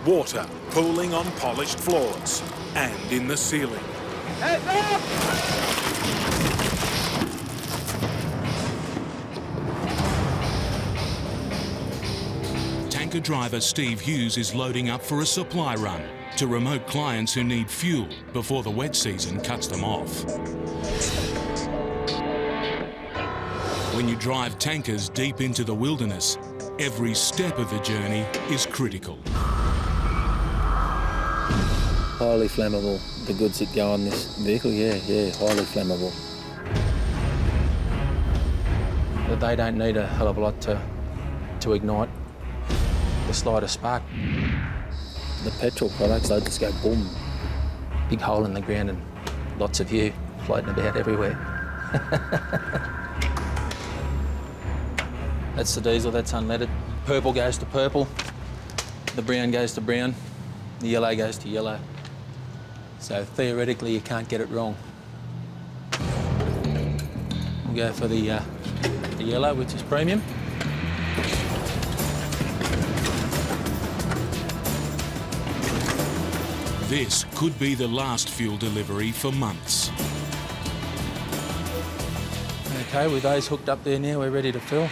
water pooling on polished floors and in the ceiling. Tanker driver Steve Hughes is loading up for a supply run to remote clients who need fuel before the wet season cuts them off. When you drive tankers deep into the wilderness, every step of the journey is critical. Highly flammable, the goods that go on this vehicle, yeah, highly flammable. But they don't need a hell of a lot to ignite the slightest spark. The petrol products, they just go boom. Big hole in the ground and lots of you floating about everywhere. That's the diesel, that's unleaded. Purple goes to purple, the brown goes to brown, the yellow goes to yellow. So theoretically, you can't get it wrong. We'll go for the yellow, which is premium. This could be the last fuel delivery for months. Okay, with those hooked up there now, we're ready to fill.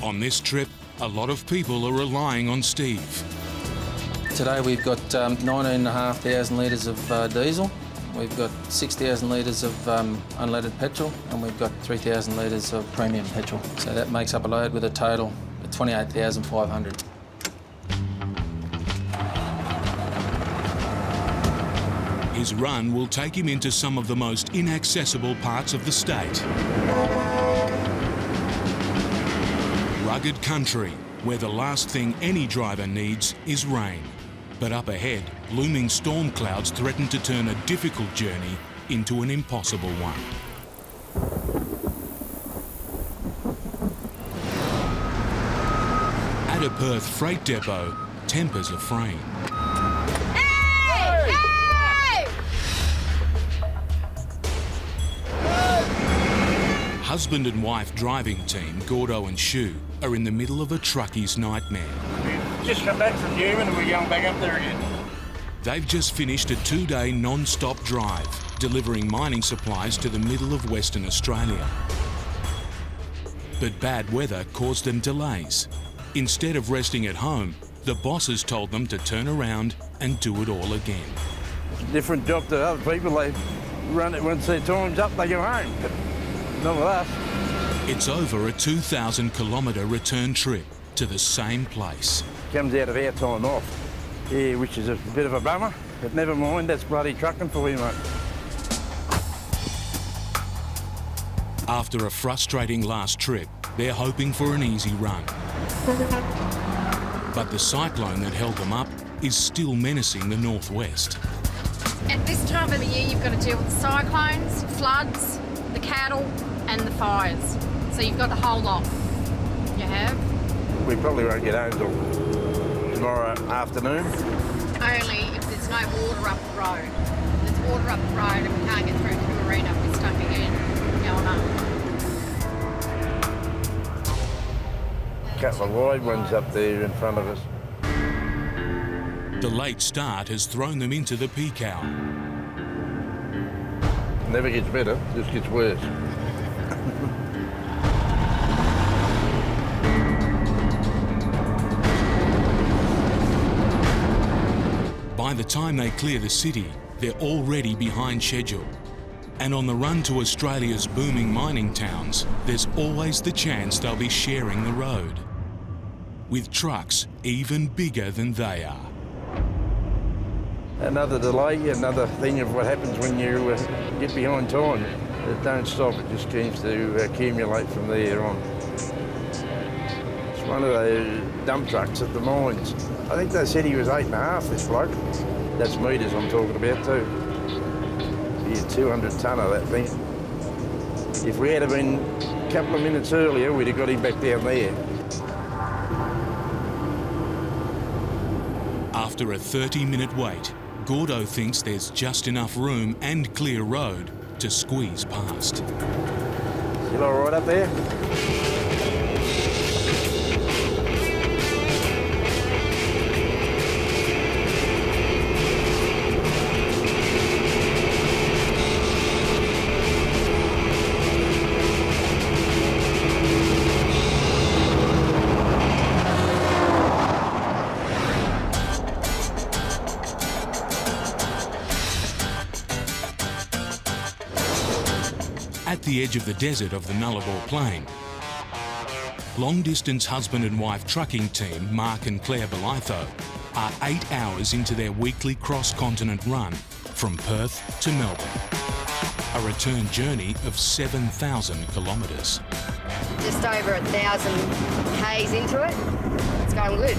On this trip, a lot of people are relying on Steve. Today we've got 19,500 litres of diesel, we've got 6,000 litres of unleaded petrol, and we've got 3,000 litres of premium petrol. So that makes up a load with a total of 28,500. His run will take him into some of the most inaccessible parts of the state. Rugged country, where the last thing any driver needs is rain. But up ahead, looming storm clouds threaten to turn a difficult journey into an impossible one. At a Perth freight depot, tempers are fraying. Husband and wife driving team, Gordo and Shu, are in the middle of a truckie's nightmare. We've just come back from Newman and we're going back up there again. They've just finished a 2-day non-stop drive, delivering mining supplies to the middle of Western Australia. But bad weather caused them delays. Instead of resting at home, the bosses told them to turn around and do it all again. Different job to other people. They run it once their time's up, they go home. But not with us. It's over a 2,000-kilometre return trip to the same place. Comes out of our time off, yeah, which is a bit of a bummer, but never mind, that's bloody trucking for you, mate. After a frustrating last trip, they're hoping for an easy run. But the cyclone that held them up is still menacing the northwest. At this time of the year, you've got to deal with cyclones, floods, the cattle and the fires. So you've got the whole lot. You have? We probably won't get home till tomorrow afternoon. Only if there's no water up the road. If there's water up the road and we can't get through to the marina, we're stuck again. Going up. A couple of wide ones up there in front of us. The late start has thrown them into the peak hour. Never gets better, just gets worse. By the time they clear the city, they're already behind schedule. And on the run to Australia's booming mining towns, there's always the chance they'll be sharing the road, with trucks even bigger than they are. Another delay, another thing of what happens when you get behind time. It don't stop, it just seems to accumulate from there on. It's one of those dump trucks at the mines. I think they said he was 8.5, this bloke. That's metres I'm talking about too. He had 200 tonne of that thing. If we had been a couple of minutes earlier, we'd have got him back down there. After a 30-minute wait, Gordo thinks there's just enough room and clear road to squeeze past. Still all right up there? the edge of the desert of the Nullarbor Plain. Long-distance husband and wife trucking team Mark and Claire Belitho are 8 hours into their weekly cross-continent run from Perth to Melbourne. A return journey of 7,000 kilometres. Just over 1,000 k's into it. It's going good.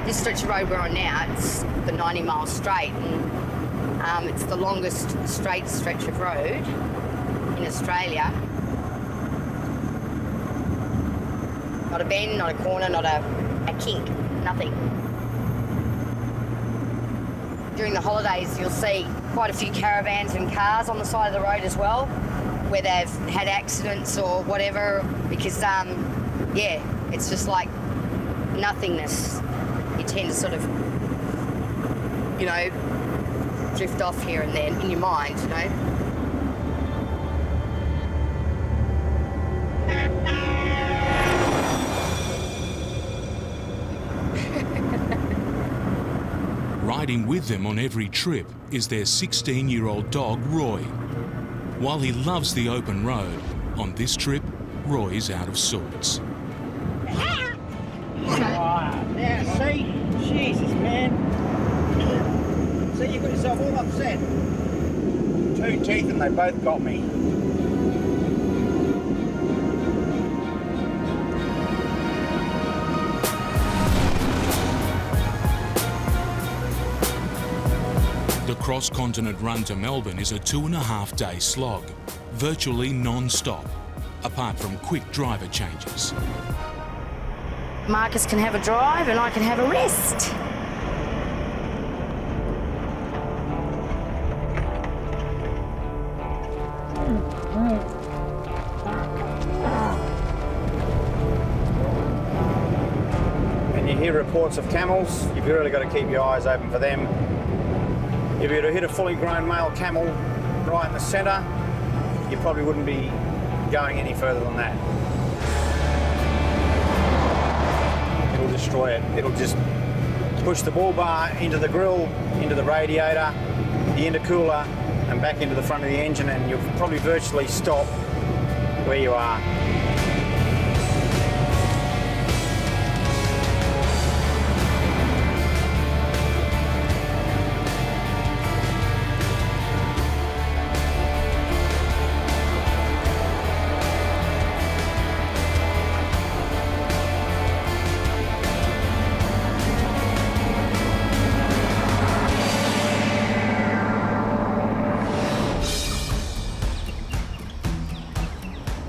This stretch of road we're on now, it's the 90 mile straight, and it's the longest straight stretch of road in Australia. Not a bend, not a corner, not a kink, nothing. During the holidays, you'll see quite a few caravans and cars on the side of the road as well, where they've had accidents or whatever, because, yeah, it's just like nothingness. You tend to sort of, you know, drift off here and then in your mind, you know. Riding with them on every trip is their 16-year-old dog, Roy. While he loves the open road, on this trip, Roy's out of sorts. Now, see? Jesus, man. See, you got yourself all upset. 2 teeth and they both got me. The cross-continent run to Melbourne is a 2.5-day slog, virtually non-stop, apart from quick driver changes. Marcus can have a drive and I can have a rest. And you hear reports of camels, you've really got to keep your eyes open for them. If you were to hit a fully grown male camel right in the centre, you probably wouldn't be going any further than that. It'll destroy it. It'll just push the bull bar into the grill, into the radiator, the intercooler, and back into the front of the engine, and you'll probably virtually stop where you are.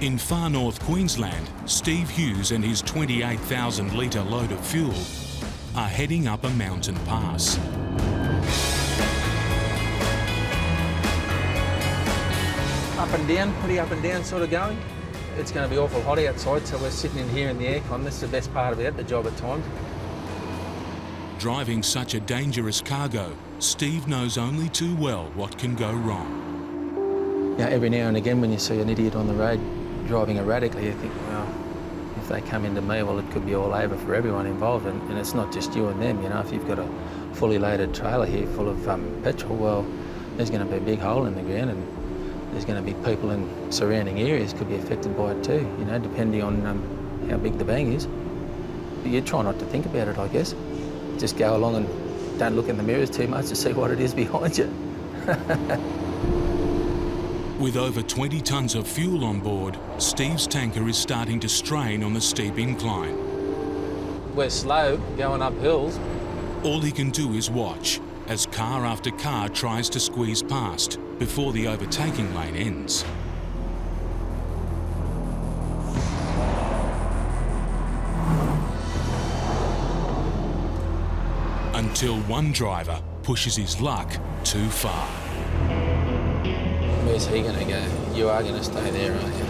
In far north Queensland, Steve Hughes and his 28,000 litre load of fuel are heading up a mountain pass. Up and down, pretty up and down sort of going. It's going to be awful hot outside, so we're sitting in here in the aircon. That's the best part about the job at times. Driving such a dangerous cargo, Steve knows only too well what can go wrong. Yeah, every now and again when you see an idiot on the road driving erratically, you think, well, if they come into me, well, it could be all over for everyone involved, and it's not just you and them, you know. If you've got a fully loaded trailer here full of petrol, well, there's going to be a big hole in the ground, and there's going to be people in surrounding areas could be affected by it too, you know, depending on how big the bang is. You try not to think about it, I guess. Just go along and don't look in the mirrors too much to see what it is behind you. With over 20 tonnes of fuel on board, Steve's tanker is starting to strain on the steep incline. We're slow, going up hills. All he can do is watch as car after car tries to squeeze past before the overtaking lane ends. Until one driver pushes his luck too far. Where's he going to go? You are going to stay there, aren't you?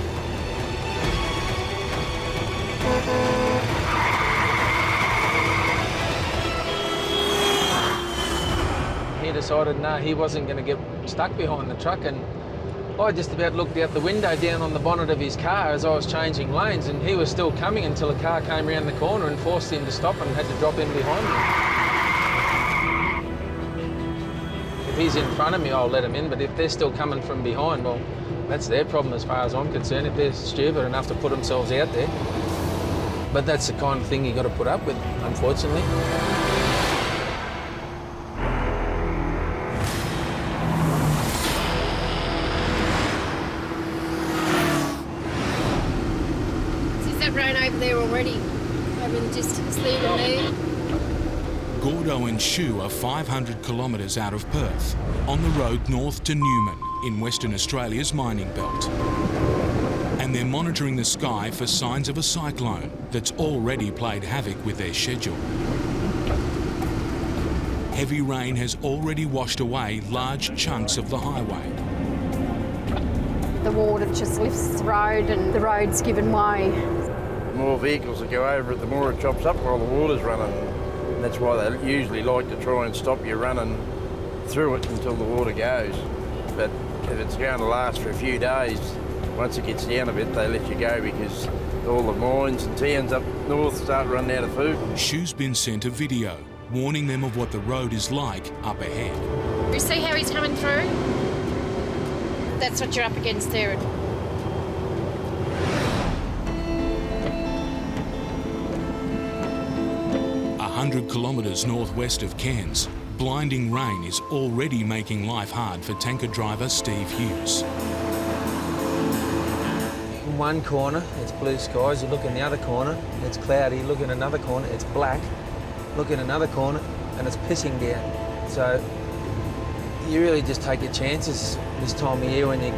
He decided, no, he wasn't going to get stuck behind the truck, and I just about looked out the window down on the bonnet of his car as I was changing lanes, and he was still coming until a car came around the corner and forced him to stop and had to drop in behind me. If he's in front of me, I'll let him in, but if they're still coming from behind, well, that's their problem as far as I'm concerned, if they're stupid enough to put themselves out there. But that's the kind of thing you got to put up with, unfortunately. Is that rain over there already? Over in the distance there and there? Gordo and Shoe are 500 kilometres out of Perth, on the road north to Newman, in Western Australia's mining belt. And they're monitoring the sky for signs of a cyclone that's already played havoc with their schedule. Heavy rain has already washed away large chunks of the highway. The water just lifts the road and the road's given way. The more vehicles that go over it, the more it chops up while the water's running. And that's why they usually like to try and stop you running through it until the water goes. But if it's going to last for a few days, once it gets down a bit, they let you go because all the mines and towns up north start running out of food. Shoe's been sent a video warning them of what the road is like up ahead. You see how he's coming through? That's what you're up against there. 100 kilometres northwest of Cairns, blinding rain is already making life hard for tanker driver Steve Hughes. In one corner, it's blue skies. You look in the other corner, it's cloudy. Look in another corner, it's black. Look in another corner, and it's pissing down. So you really just take your chances this time of year when you're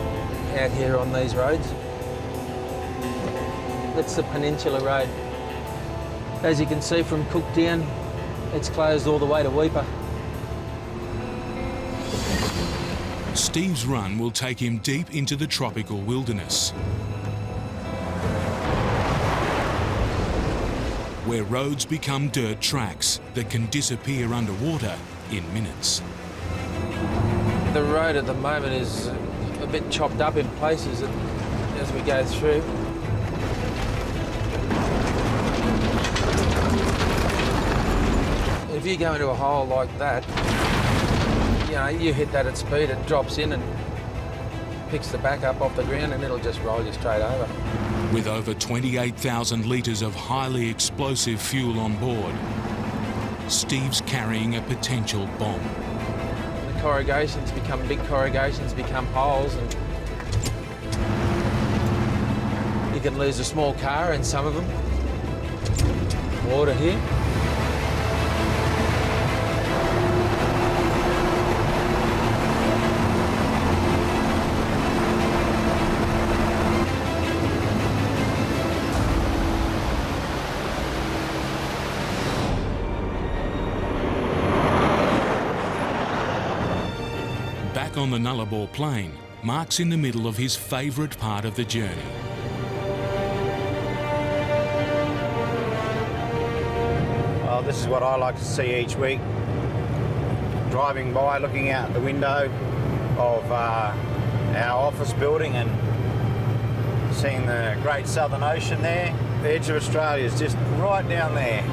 out here on these roads. That's the Peninsula Road. As you can see from Cooktown, it's closed all the way to Weipa. Steve's run will take him deep into the tropical wilderness, where roads become dirt tracks that can disappear underwater in minutes. The road at the moment is a bit chopped up in places as we go through. If you go into a hole like that, you know, you hit that at speed, it drops in and picks the back up off the ground and it'll just roll you straight over. With over 28,000 litres of highly explosive fuel on board, Steve's carrying a potential bomb. The corrugations become big corrugations, become holes, and you can lose a small car in some of them. Water here. Back on the Nullarbor Plain, Mark's in the middle of his favourite part of the journey. Well, this is what I like to see each week. Driving by, looking out the window of our office building and seeing the great Southern Ocean there. The edge of Australia is just right down there.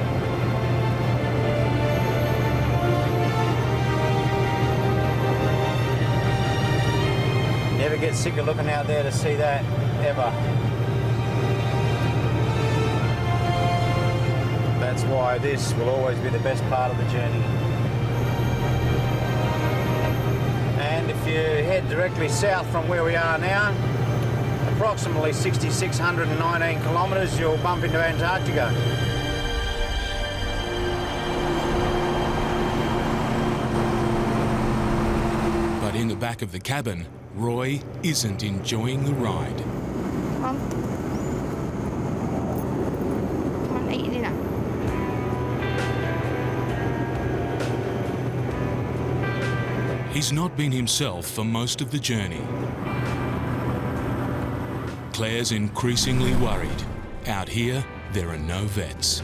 Never get sick of looking out there to see that, ever. That's why this will always be the best part of the journey. And if you head directly south from where we are now, approximately 6,619 kilometres, you'll bump into Antarctica. But in the back of the cabin, Roy isn't enjoying the ride. Come on, eat your dinner. He's not been himself for most of the journey. Claire's increasingly worried. Out here, there are no vets.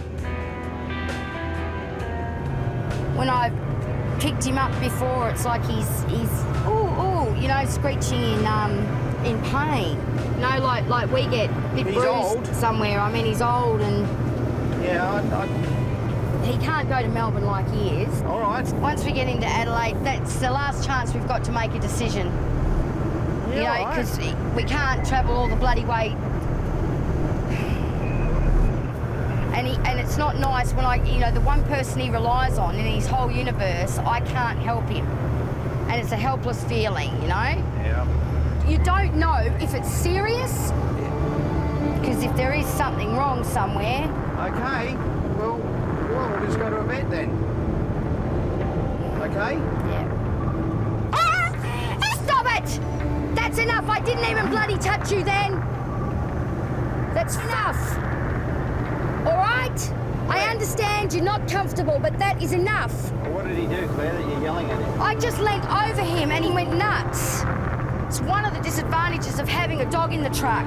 When I've picked him up before, it's like he's you know, screeching in pain. You know, like we get a bit He's bruised old. somewhere. I mean, he's old and... Yeah, he can't go to Melbourne like he is. All right. Once we get into Adelaide, that's the last chance we've got to make a decision. Yeah, You know, all right. because we can't travel all the bloody way. And it's not nice when the one person he relies on in his whole universe, I can't help him. And it's a helpless feeling, you know? Yeah. You don't know if it's serious, because if there is something wrong somewhere. Okay. Well, we'll just go to a vet then. Okay? Yeah. Ah! Stop it! That's enough. I didn't even bloody touch you then. That's enough. All right? I understand you're not comfortable, but that is enough. Well, what did he do, Claire, that you're yelling at him? I just leant over him and he went nuts. It's one of the disadvantages of having a dog in the truck.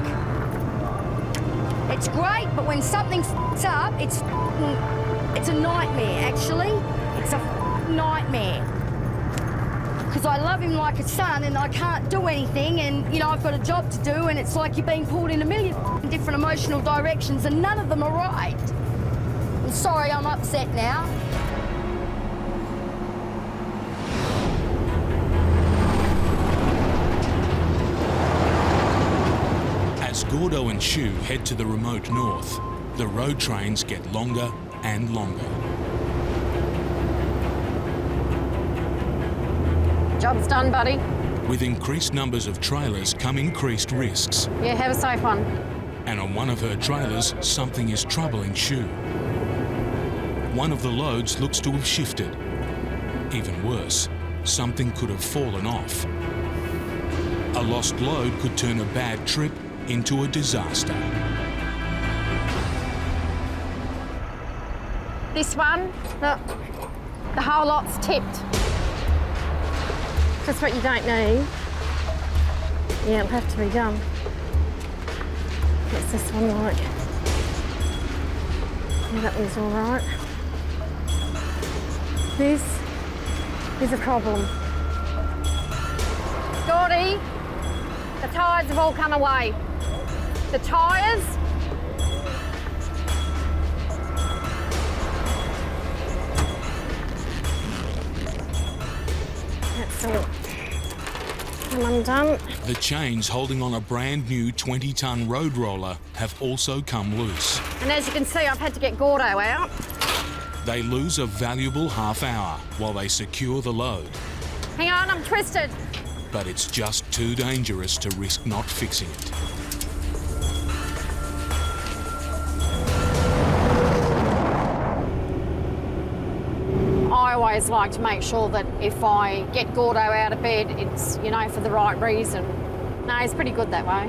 It's great, but when something f***s up, it's a nightmare, actually. It's a nightmare. Because I love him like a son and I can't do anything and, I've got a job to do and it's like you're being pulled in a million different emotional directions and none of them are right. I'm sorry, I'm upset now. As Gordo and Shu head to the remote north, the road trains get longer and longer. Job's done, buddy. With increased numbers of trailers come increased risks. Yeah, have a safe one. And on one of her trailers, something is troubling Shu. One of the loads looks to have shifted. Even worse, something could have fallen off. A lost load could turn a bad trip into a disaster. This one, look, the whole lot's tipped. Just what you don't need. Yeah, it'll have to be done. What's this one like? Yeah, that one's all right. This is a problem. Gordy, the tyres have all come away. The tyres. That's all. Come undone. The chains holding on a brand new 20-ton road roller have also come loose. And as you can see, I've had to get Gordo out. They lose a valuable half hour while they secure the load. Hang on, I'm twisted. But it's just too dangerous to risk not fixing it. I always like to make sure that if I get Gordo out of bed, it's, for the right reason. No, he's pretty good that way.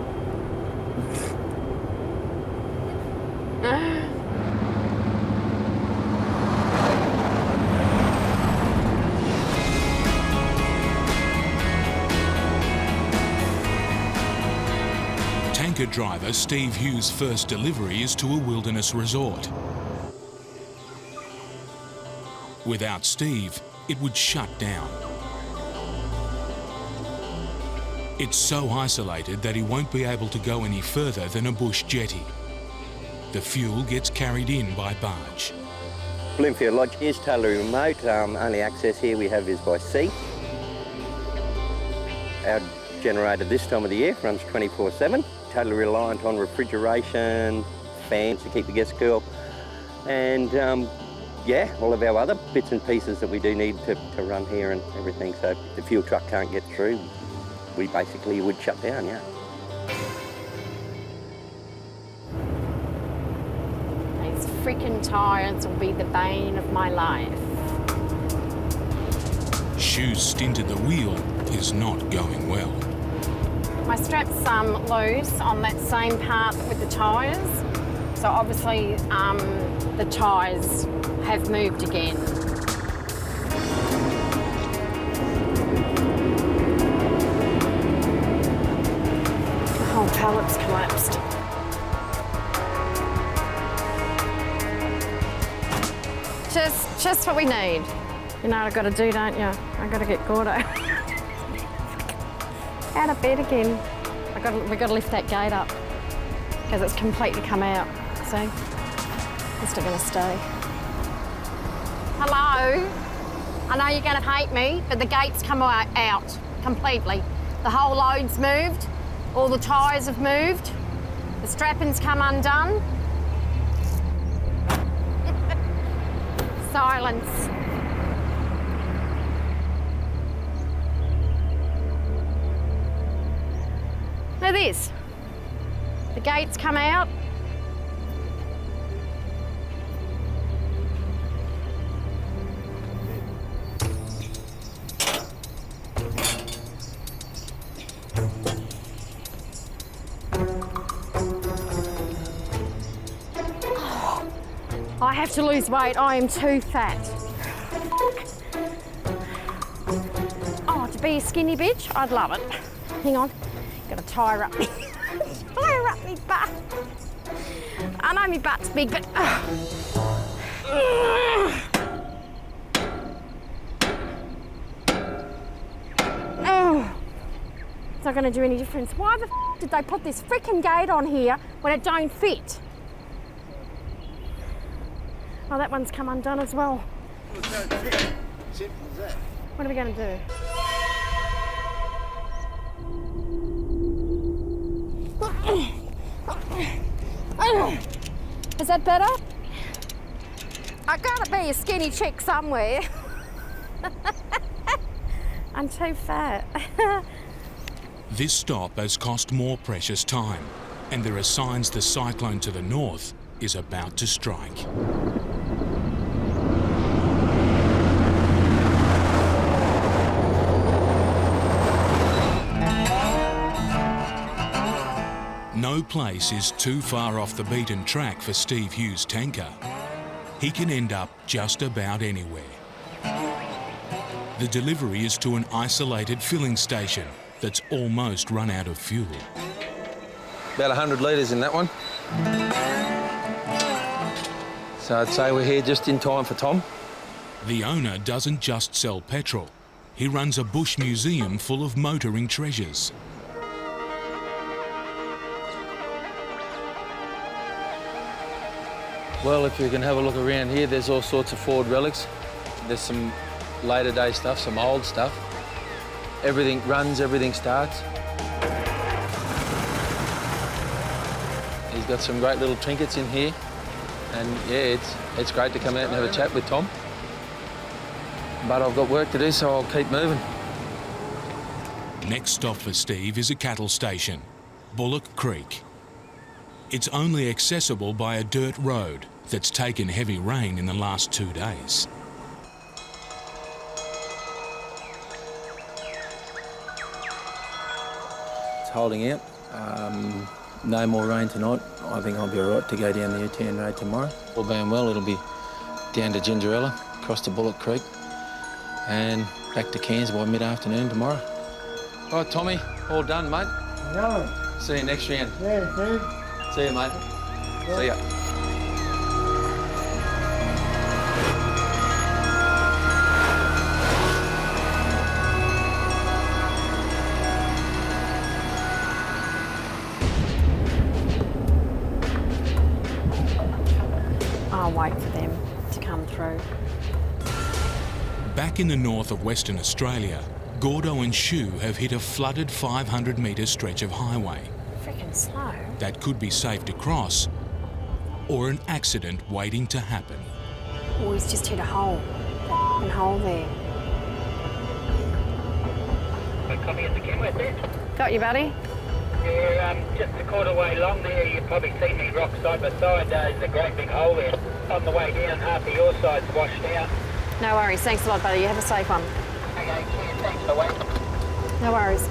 Tanker driver Steve Hughes' first delivery is to a wilderness resort. Without Steve, it would shut down. It's so isolated that he won't be able to go any further than a bush jetty. The fuel gets carried in by barge. Bloomfield Lodge is totally remote. Only access here we have is by sea. Our generator this time of the year runs 24/7. Totally reliant on refrigeration, fans to keep the guests cool, and all of our other bits and pieces that we do need to run here and everything. So if the fuel truck can't get through, we basically would shut down, yeah. These freaking tyres will be the bane of my life. Shu's stint at the wheel is not going well. My strap's loose on that same part with the tyres. So obviously the tyres have moved again. The whole pallet's collapsed. Just what we need. You know what I've got to do, don't you? I've got to get Gordo out of bed again. We've got to lift that gate up because it's completely come out. See? It's not going to stay. Hello? I know you're going to hate me, but the gates come out completely. The whole load's moved, all the tyres have moved, the strapping's come undone. Silence. Now this, the gates come out. I have to lose weight, I am too fat. Oh, to be a skinny bitch, I'd love it. Hang on, gotta tie her up. Tie her up me butt. I know my butt's big, but... It's not gonna do any difference. Why the f did they put this freaking gate on here when it don't fit? Oh, that one's come undone as well. What are we going to do? Is that better? I gotta be a skinny chick somewhere. I'm too fat. This stop has cost more precious time, and there are signs the cyclone to the north is about to strike. No place is too far off the beaten track for Steve Hughes' tanker. He can end up just about anywhere. The delivery is to an isolated filling station that's almost run out of fuel. About 100 litres in that one. So I'd say we're here just in time for Tom. The owner doesn't just sell petrol. He runs a bush museum full of motoring treasures. Well, if you can have a look around here, there's all sorts of Ford relics. There's some later day stuff, some old stuff. Everything runs, everything starts. He's got some great little trinkets in here. And yeah, it's great to come out and have a chat with Tom. But I've got work to do, so I'll keep moving. Next stop for Steve is a cattle station, Bullock Creek. It's only accessible by a dirt road that's taken heavy rain in the last 2 days. It's holding out. No more rain tonight. I think I'll be all right to go down the U-turn road tomorrow. All being well, it'll be down to Gingerella, across to Bullock Creek, and back to Cairns by mid-afternoon tomorrow. All right, Tommy, all done, mate. No. See you next round. Yeah, dude. See you, mate. See ya. I'll wait for them to come through. Back in the north of Western Australia, Gordo and Shu have hit a flooded 500-metre stretch of highway. Freaking slow. That could be safe to cross, or an accident waiting to happen. Oh, he's just hit a hole. F***ing hole there. Copy at the Kenworth there. Got you, buddy? Yeah, just a quarter way long there, you probably see me rock side by side. There's a great big hole there. On the way down, half of your side's washed out. No worries. Thanks a lot, buddy. You have a safe one. Okay, cheers. Thanks for waiting. No worries.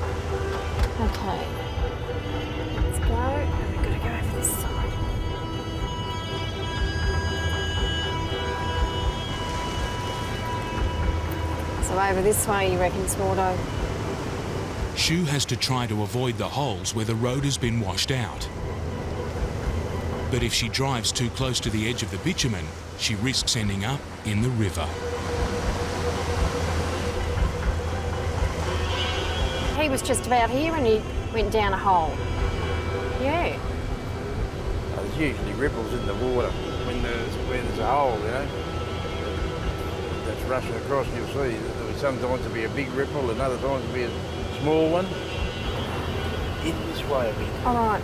Okay. Let's go. And we've got to go over this side. So over this way, you reckon, Smordo? Shu has to try to avoid the holes where the road has been washed out. But if she drives too close to the edge of the bitumen, she risks ending up in the river. He was just about here and he went down a hole. Yeah. There's usually ripples in the water where there's a hole, you know. just rushing across, you'll see that there was sometimes to be a big ripple and other times to be a small one. In this way a bit. All right.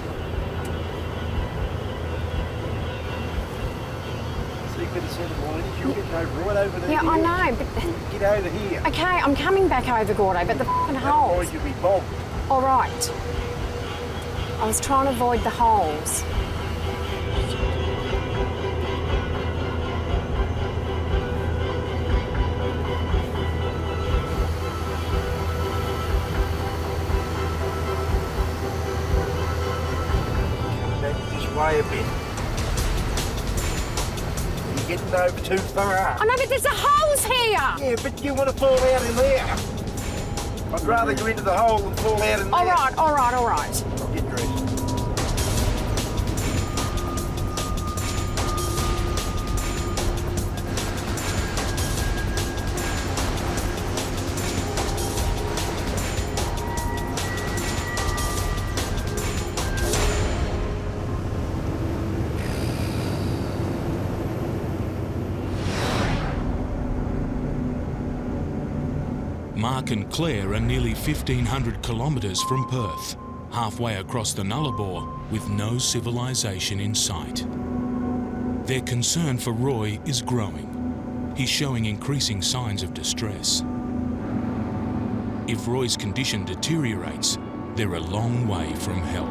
So you could have said, well, you'll get right over there. Yeah, I know, but... Get over here. Okay, I'm coming back over, Gordo, but the f***ing holes. Otherwise you'll be bogged. All right. I was trying to avoid the holes. Way a bit. You're getting over too far. I know, but there's a holes here. Yeah, but you want to fall out in there. I'd rather go into the hole than fall out in there. All right, all right, all right. I'll get dressed. Mark and Claire are nearly 1,500 kilometres from Perth, halfway across the Nullarbor with no civilisation in sight. Their concern for Roy is growing. He's showing increasing signs of distress. If Roy's condition deteriorates, they're a long way from help.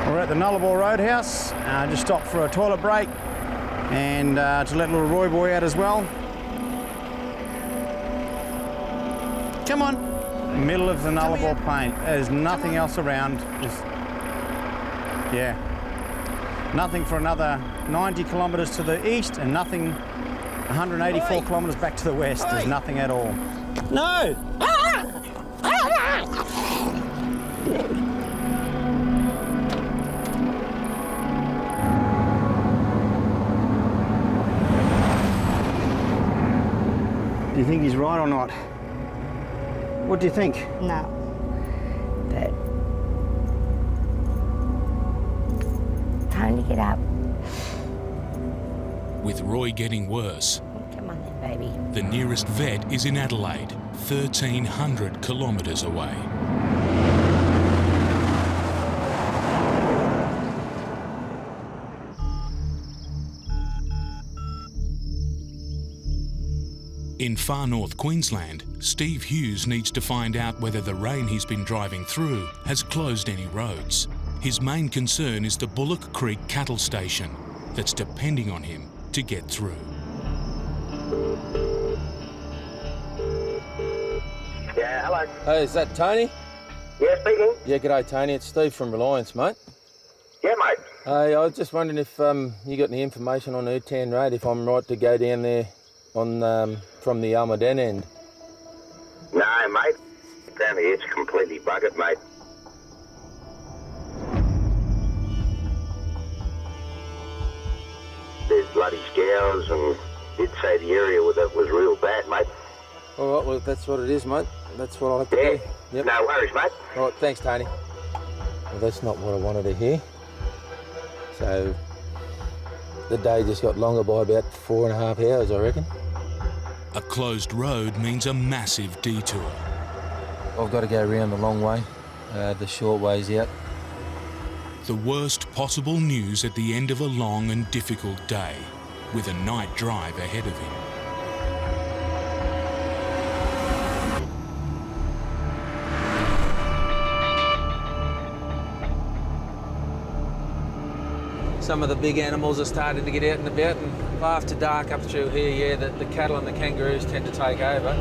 We're at the Nullarbor Roadhouse. Just stopped for a toilet break and to let little Roy boy out as well. Come on. Middle of the Nullarbor Plain. There's nothing else around. Yeah. Nothing for another 90 kilometres to the east and nothing 184 kilometres back to the west. There's nothing at all. No! Do you think he's right or not? What do you think? No. But time to get up. With Roy getting worse, Come on then, baby. the nearest vet is in Adelaide, 1,300 kilometres away. In far north Queensland, Steve Hughes needs to find out whether the rain he's been driving through has closed any roads. His main concern is the Bullock Creek cattle station that's depending on him to get through. Yeah, hello. Hey, is that Tony? Yeah, speaking. Yeah, g'day Tony, it's Steve from Reliance, mate. Yeah, mate. Hey, I was just wondering if you got any information on Utan Road, if I'm right to go down there on from the Almaden end. No, mate. Down here it's completely buggered, mate. There's bloody scours and did say the area with it was real bad, mate. All right, well, that's what it is, mate. That's what I have to Yeah. do. Yep. No worries, mate. All right, thanks, Tony. Well, that's not what I wanted to hear. So, the day just got longer by about 4.5 hours, I reckon. A closed road means a massive detour. I've got to go around the long way. The short way's out. The worst possible news at the end of a long and difficult day, with a night drive ahead of him. Some of the big animals are starting to get out and about, and after dark up through here, yeah, the cattle and the kangaroos tend to take over.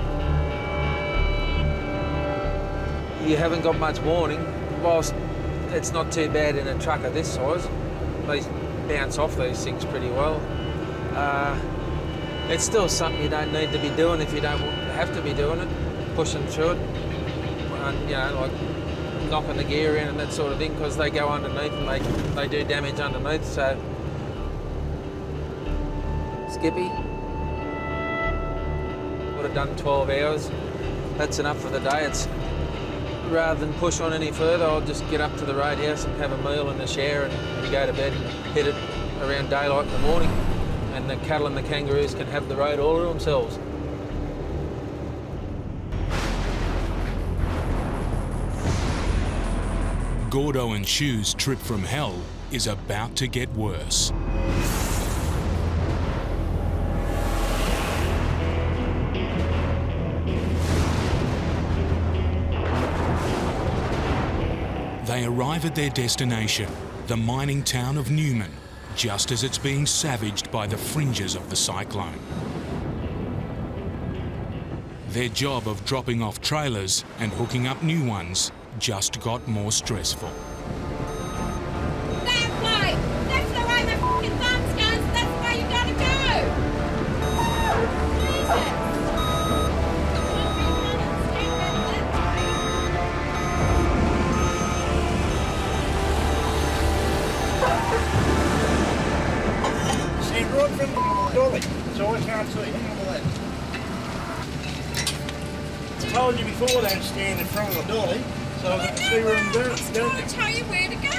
You haven't got much warning. Whilst it's not too bad in a truck of this size, they bounce off these things pretty well. It's still something you don't need to be doing if you don't have to be doing it, pushing through it, and, you know, like knocking the gear in and that sort of thing, because they go underneath and they do damage underneath. So, Skippy would have done 12 hours. That's enough for the day. It's rather than push on any further, I'll just get up to the roadhouse and have a meal and a shower and go to bed and hit it around daylight in the morning. And the cattle and the kangaroos can have the road all to themselves. Gordo and Shu's trip from hell is about to get worse. They arrive at their destination, the mining town of Newman, just as it's being savaged by the fringes of the cyclone. Their job of dropping off trailers and hooking up new ones just got more stressful. That way! That's the way my f***ing thumbs goes, that's the way you gotta go! Jesus! See right from the dolly, so I can't see him on the left. I told you before, don't stand in front of the dolly, so I can see where I'm going. I'll tell you where to go.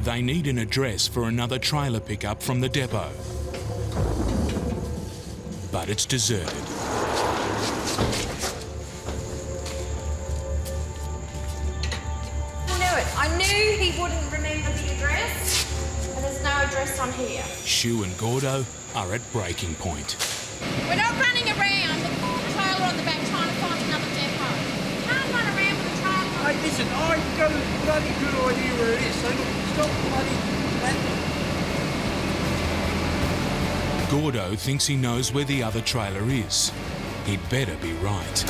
They need an address for another trailer pickup from the depot. But it's deserted. I knew he wouldn't remember the address, and there's no address on here. Shu and Gordo are at breaking point. We're not running around with a trailer on the back trying to find another depot. You can't run around with a trailer on Hey, listen, I've got a bloody good idea where it is, so stop bloody laughing. Gordo thinks he knows where the other trailer is. He'd better be right.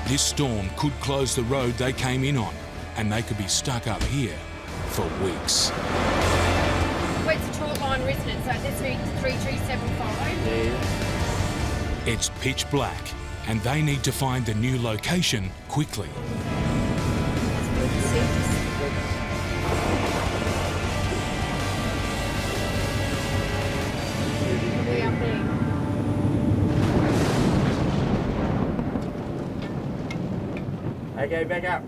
This storm could close the road they came in on, and they could be stuck up here for weeks. Well, it's a short line resident, so this needs 3375. It's pitch black, and they need to find the new location quickly. Way up there. Okay, back up.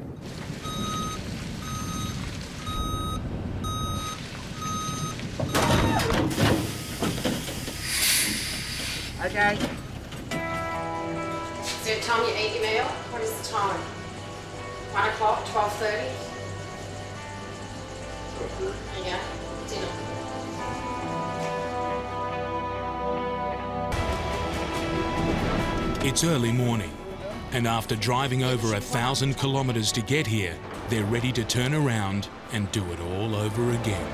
Okay. Is there a time you eat your meal? What is the time? 1 o'clock, 12:30? There you go. Dinner. It's early morning, and after driving over 1,000 kilometres to get here, they're ready to turn around and do it all over again.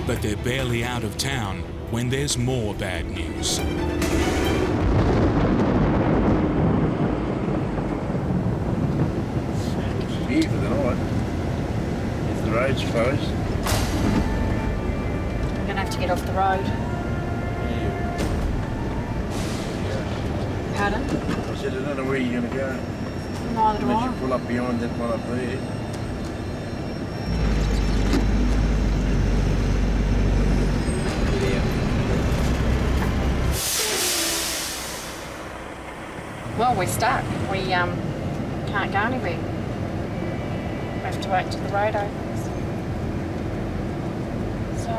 But they're barely out of town when there's more bad news. Here for the night. If the road's closed. I'm going to have to get off the road. Pardon? I said, I don't know where you're going to go. Neither do Unless I. you pull up behind that one up there. Well, we're stuck. We can't go anywhere. We have to wait till the road opens. So,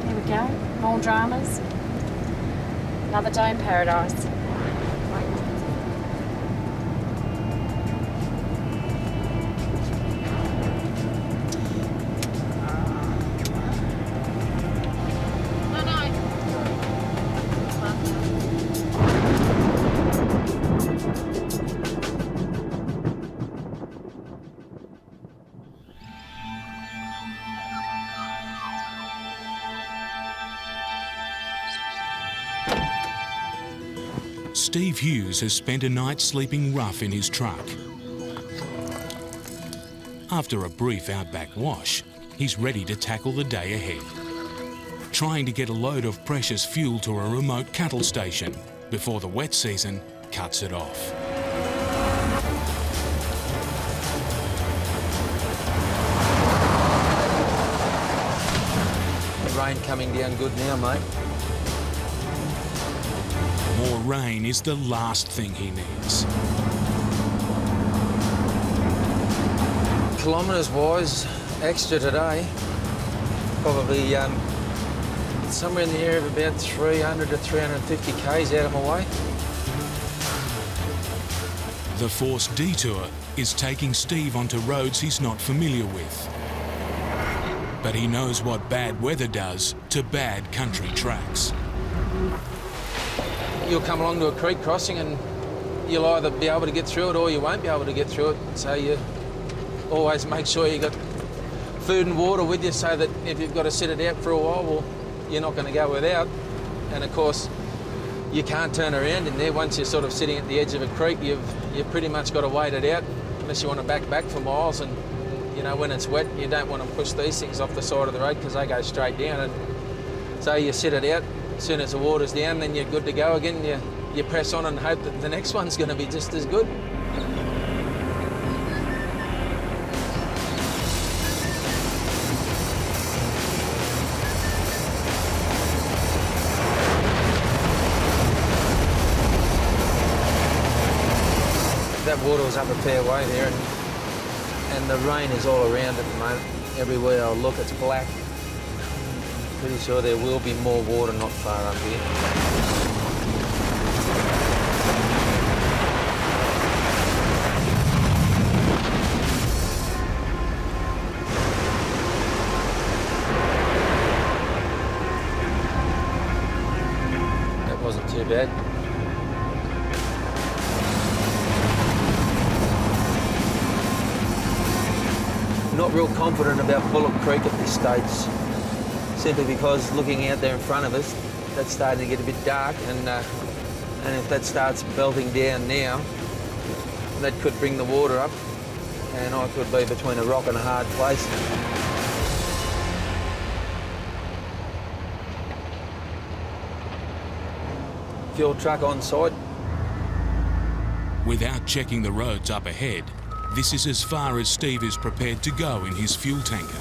here we go. More dramas. Another day in paradise. Steve Hughes has spent a night sleeping rough in his truck. After a brief outback wash, he's ready to tackle the day ahead. Trying to get a load of precious fuel to a remote cattle station before the wet season cuts it off. Rain coming down good now, mate. More rain is the last thing he needs. Kilometres wise, extra today, probably somewhere in the area of about 300 to 350 k's out of my way. The forced detour is taking Steve onto roads he's not familiar with. But he knows what bad weather does to bad country tracks. You'll come along to a creek crossing and you'll either be able to get through it or you won't be able to get through it. So you always make sure you got food and water with you so that if you've got to sit it out for a while, well, you're not going to go without. And of course, you can't turn around in there. Once you're sort of sitting at the edge of a creek, you've pretty much got to wait it out unless you want to back for miles. And you know, when it's wet, you don't want to push these things off the side of the road because they go straight down. And so you sit it out. As soon as the water's down, then you're good to go again. You press on and hope that the next one's going to be just as good. That water was up a fair way there, and the rain is all around at the moment. Everywhere I look, it's black. Pretty sure there will be more water not far up here. That wasn't too bad. Not real confident about Bullock Creek at this stage, simply because looking out there in front of us, that's starting to get a bit dark, and if that starts belting down now, that could bring the water up, and I could be between a rock and a hard place. Fuel truck on site. Without checking the roads up ahead, this is as far as Steve is prepared to go in his fuel tanker.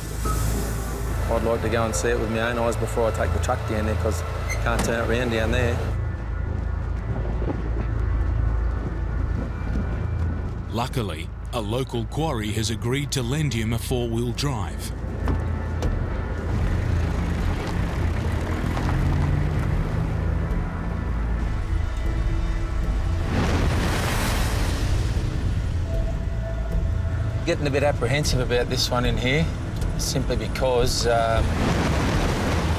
I'd like to go and see it with my own eyes before I take the truck down there, because I can't turn it around down there. Luckily, a local quarry has agreed to lend him a four-wheel drive. Getting a bit apprehensive about this one in here, simply because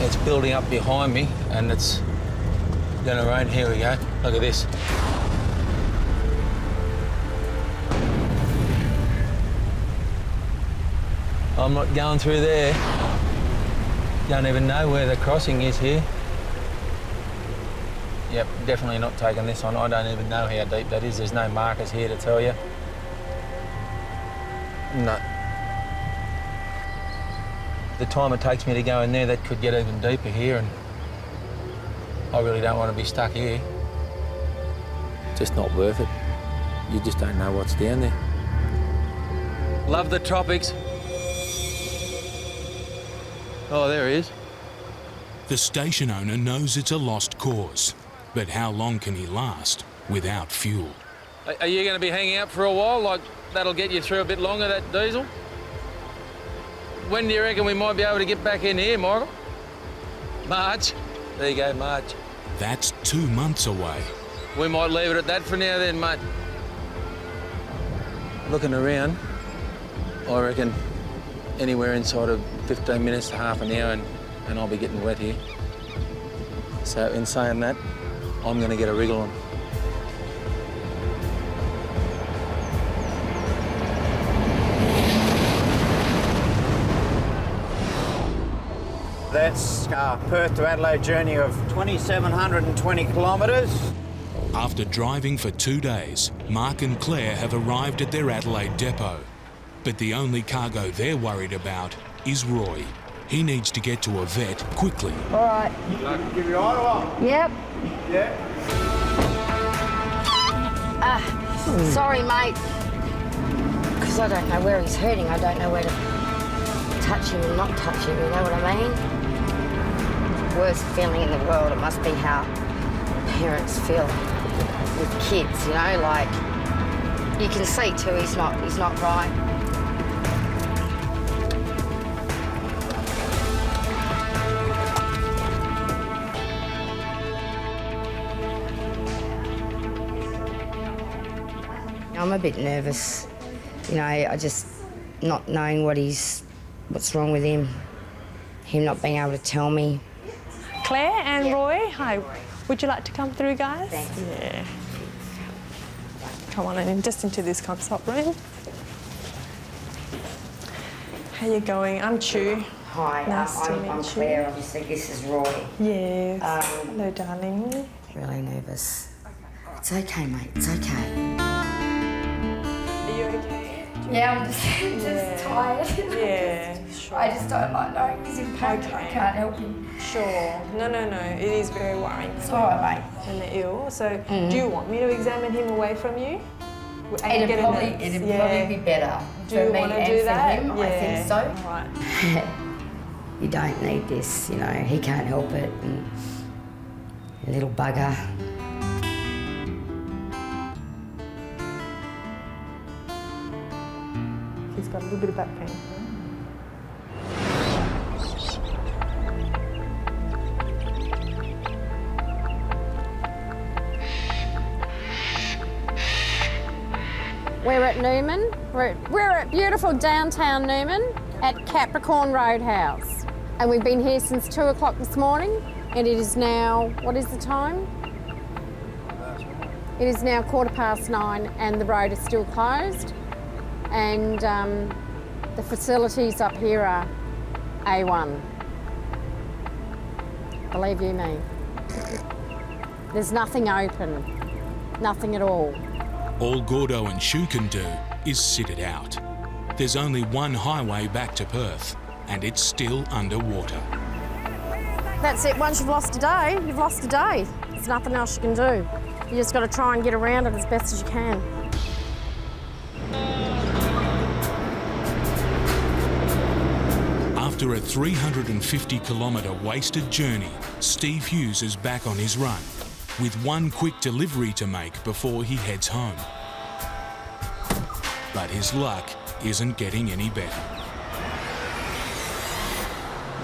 it's building up behind me and it's going to rain. Here we go. Look at this. I'm not going through there. Don't even know where the crossing is here. Yep, definitely not taking this on. I don't even know how deep that is. There's no markers here to tell you. No. The time it takes me to go in there, that could get even deeper here, and I really don't want to be stuck here. Just not worth it. You just don't know what's down there. Love the tropics. Oh, there he is. The station owner knows it's a lost cause, but how long can he last without fuel? Are you going to be hanging out for a while? Like, that'll get you through a bit longer, that diesel? When do you reckon we might be able to get back in here, Michael? March. There you go, March. That's 2 months away. We might leave it at that for now then, mate. Looking around, I reckon anywhere inside of 15 minutes to half an hour and I'll be getting wet here. So in saying that, I'm going to get a wriggle on. That's our Perth to Adelaide journey of 2,720 kilometres. After driving for 2 days, Mark and Claire have arrived at their Adelaide depot. But the only cargo they're worried about is Roy. He needs to get to a vet quickly. All right. Give your eye off. Yep. Yeah. Sorry, mate. Because I don't know where he's hurting. I don't know where to touch him and not touch him, you know what I mean? Worst feeling in the world. It must be how parents feel with kids, you know, like you can see too he's not right. I'm a bit nervous, you know, I just not knowing what's wrong with him not being able to tell me. Claire and Roy, hi. Would you like to come through, guys? Thank you. Yeah. Come on in, just into this consult room. How you going? I'm Chu. Hi, Nice to meet I'm you. Claire, obviously. This is Roy. Yes. Hello, darling. Really nervous. It's okay, mate, it's okay. Are you okay? Yeah, I'm just tired. Yeah, sure. I just don't like knowing he's in pain. Okay. I can't help him. Sure. No. It is very worrying. It's all right, mate. And they're ill. So, do you want me to examine him away from you? It'd probably be better Do for you me want to and do for that? him. Yeah. I think so. All right. You don't need this, you know, he can't help it. And a little bugger. He's got a little bit of back pain. We're at Newman. We're at beautiful downtown Newman at Capricorn Roadhouse. And we've been here since 2 o'clock this morning, and it is now, what is the time? It is now 9:15, and the road is still closed. And the facilities up here are A1. Believe you me. There's nothing open, nothing at all. All Gordo and Shu can do is sit it out. There's only one highway back to Perth, and it's still underwater. That's it. Once you've lost a day, you've lost a day. There's nothing else you can do. You just got to try and get around it as best as you can. After a 350-kilometre wasted journey, Steve Hughes is back on his run, with one quick delivery to make before he heads home. But his luck isn't getting any better.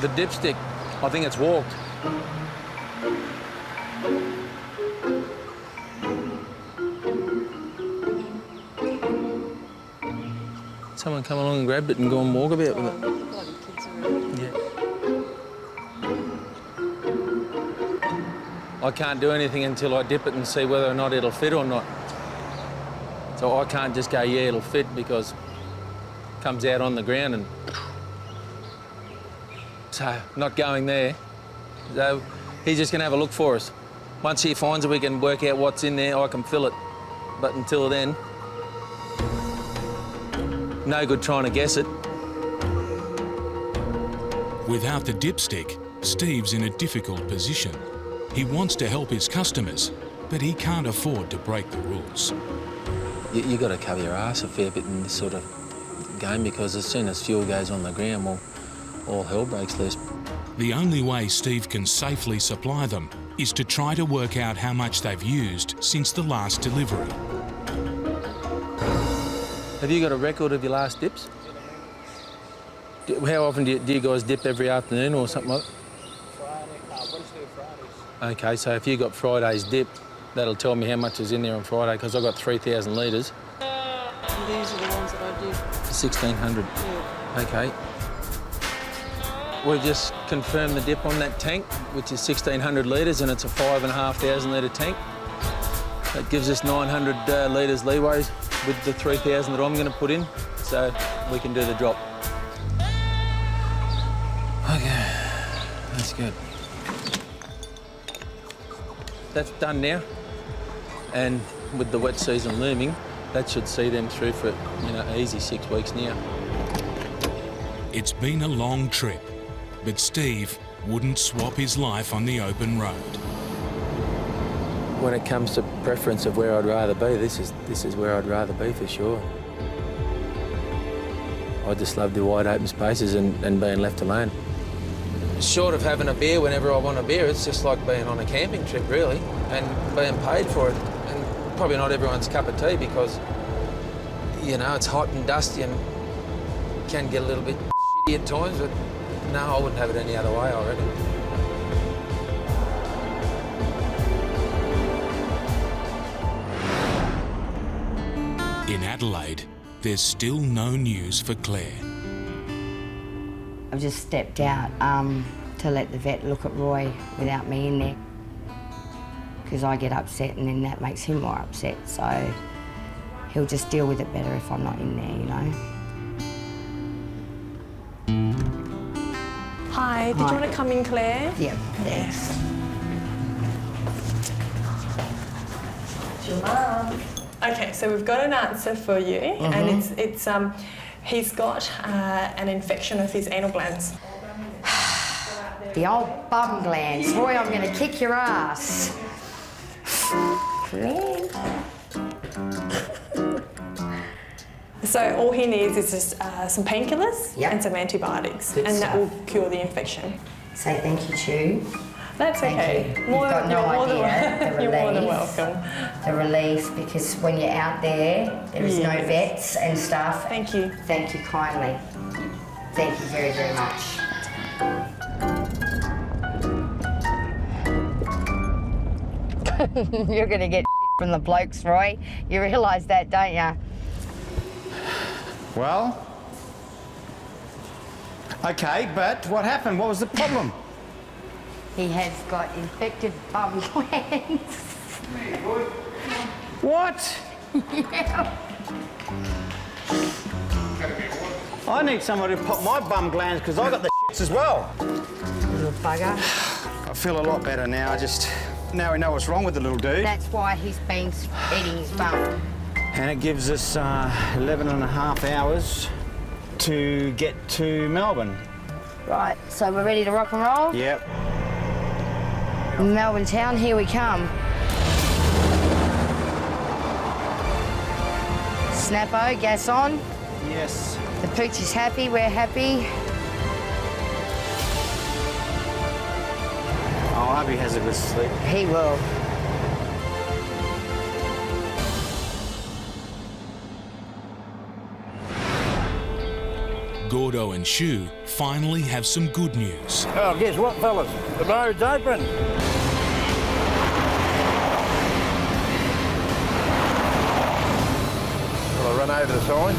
The dipstick, I think it's walked. Someone come along and grab it and go and walk about with it. Yeah. I can't do anything until I dip it and see whether or not it'll fit or not. So I can't just go, yeah, it'll fit, because it comes out on the ground and... So, not going there. So he's just going to have a look for us. Once he finds it, we can work out what's in there, I can fill it. But until then, no good trying to guess it. Without the dipstick, Steve's in a difficult position. He wants to help his customers, but he can't afford to break the rules. You got to cover your ass a fair bit in this sort of game, because as soon as fuel goes on the ground, well, all hell breaks loose. The only way Steve can safely supply them is to try to work out how much they've used since the last delivery. Have you got a record of your last dips? How often do you guys dip? Every afternoon or something like that? Wednesday or Fridays. Okay, so if you got Friday's dip, that'll tell me how much is in there on Friday, because I've got 3,000 litres. These are the ones that I do. 1,600. Yeah. Okay. We've just confirmed the dip on that tank, which is 1,600 litres, and it's a 5,500 litre tank. That gives us 900 litres leeway with the 3,000 that I'm going to put in, so we can do the drop. Okay, that's good. That's done now, and with the wet season looming, That should see them through for, easy 6 weeks now. It's been a long trip, but Steve wouldn't swap his life on the open road. When it comes to preference of where I'd rather be, this is where I'd rather be for sure. I just love the wide open spaces and being left alone. Short of having a beer whenever I want a beer, it's just like being on a camping trip, really, and being paid for it. And probably not everyone's cup of tea because, it's hot and dusty and can get a little bit shitty at times, but no, I wouldn't have it any other way, I reckon. In Adelaide, there's still no news for Claire. I've just stepped out to let the vet look at Roy without me in there because I get upset and then that makes him more upset, so he'll just deal with it better if I'm not in there, Hi, did you want to come in, Claire? Yeah, thanks. It's your mum. Okay, so we've got an answer for you, and it's he's got an infection of his anal glands. The old bum glands. Roy, I'm going to kick your ass. So all he needs is just some painkillers and some antibiotics, Good and stuff. that will cure the infection. Say thank you, Chew. That's okay. You've got no idea the You're more than relief. welcome. The relief, because when you're out there is no vets and stuff. Thank you. Thank you kindly. Thank you very, very much. You're going to get from the blokes, Roy. You realise that, don't you? Well, okay, but what happened? What was the problem? He has got infected bum glands. What? Yeah. I need someone to pop my bum glands because I got the shits as well. Little bugger. I feel a lot better now. Now we know what's wrong with the little dude. That's why he's been eating his bum. And it gives us 11 and a half hours to get to Melbourne. Right, so we're ready to rock and roll? Yep. Melbourne town, here we come. Snappo, gas on. Yes. The pooch is happy, we're happy. Oh, I hope he has a good sleep. He will. Gordo and Shu finally have some good news. Oh, guess what, fellas? The road's open. Will I run over the sign?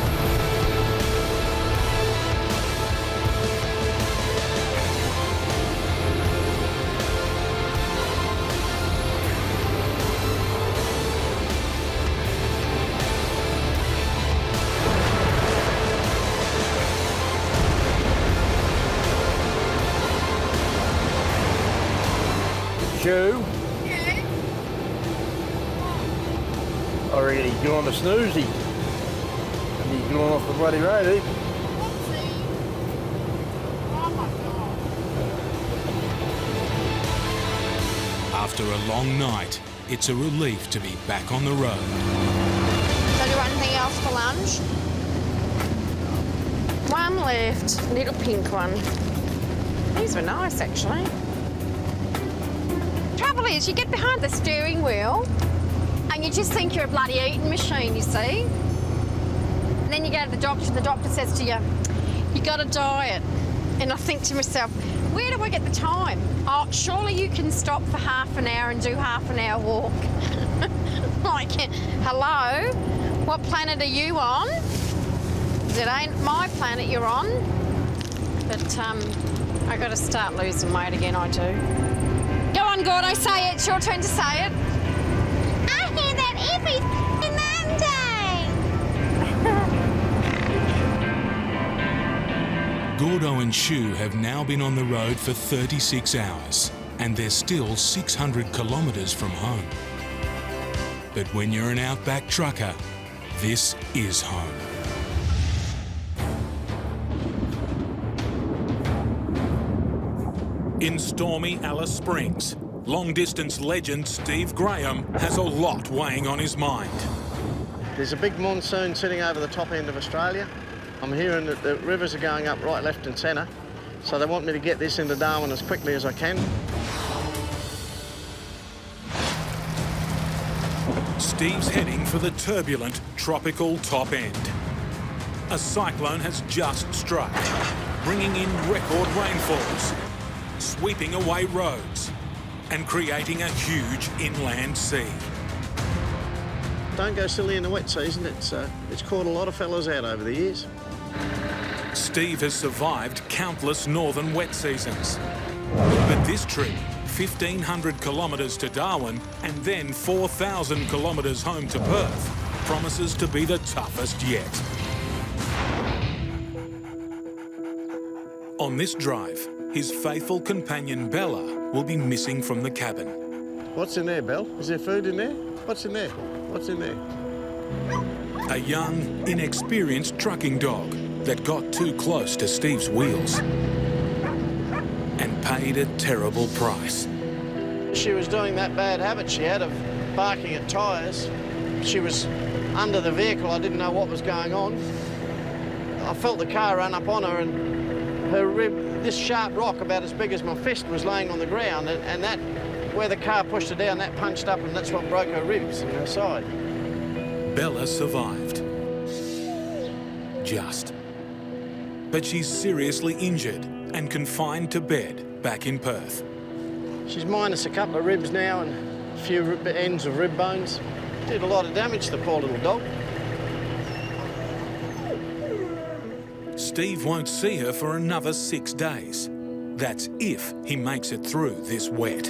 Shu? Yeah. I reckon he's gone to snoozy. And he's gone off the bloody road, eh? Oh my God. After a long night, it's a relief to be back on the road. So do anything else for lunch? One left, little pink one. These were nice, actually. Trouble is, you get behind the steering wheel and you just think you're a bloody eating machine, you see. And then you go to the doctor says to you, you got a diet. And I think to myself, where do I get the time? Oh, surely you can stop for half an hour and do half an hour walk. Like, hello? What planet are you on? It ain't my planet you're on. But I got to start losing weight again, I do. Go on, Gordo, say it. It's your turn to say it. I hear that every Monday. Gordo and Shu have now been on the road for 36 hours, and they're still 600 kilometres from home. But when you're an Outback trucker, this is home. In stormy Alice Springs, long-distance legend Steve Grahame has a lot weighing on his mind. There's a big monsoon sitting over the top end of Australia. I'm hearing that the rivers are going up right, left and centre, so they want me to get this into Darwin as quickly as I can. Steve's heading for the turbulent tropical top end. A cyclone has just struck, bringing in record rainfalls, sweeping away roads and creating a huge inland sea. Don't go silly in the wet season. It's caught a lot of fellas out over the years. Steve has survived countless northern wet seasons. But this trip, 1,500 kilometres to Darwin and then 4,000 kilometres home to Perth, promises to be the toughest yet. On this drive, his faithful companion Bella will be missing from the cabin. What's in there, Belle? Is there food in there? What's in there? What's in there? A young, inexperienced trucking dog that got too close to Steve's wheels and paid a terrible price. She was doing that bad habit she had of barking at tyres. She was under the vehicle. I didn't know what was going on. I felt the car run up on her and her rib, this sharp rock about as big as my fist, was laying on the ground, and that, where the car pushed her down, that punched up, and that's what broke her ribs in her side. Bella survived. Just. But she's seriously injured and confined to bed back in Perth. She's minus a couple of ribs now and a few ends of rib bones. Did a lot of damage to the poor little dog. Steve won't see her for another 6 days. That's if he makes it through this wet.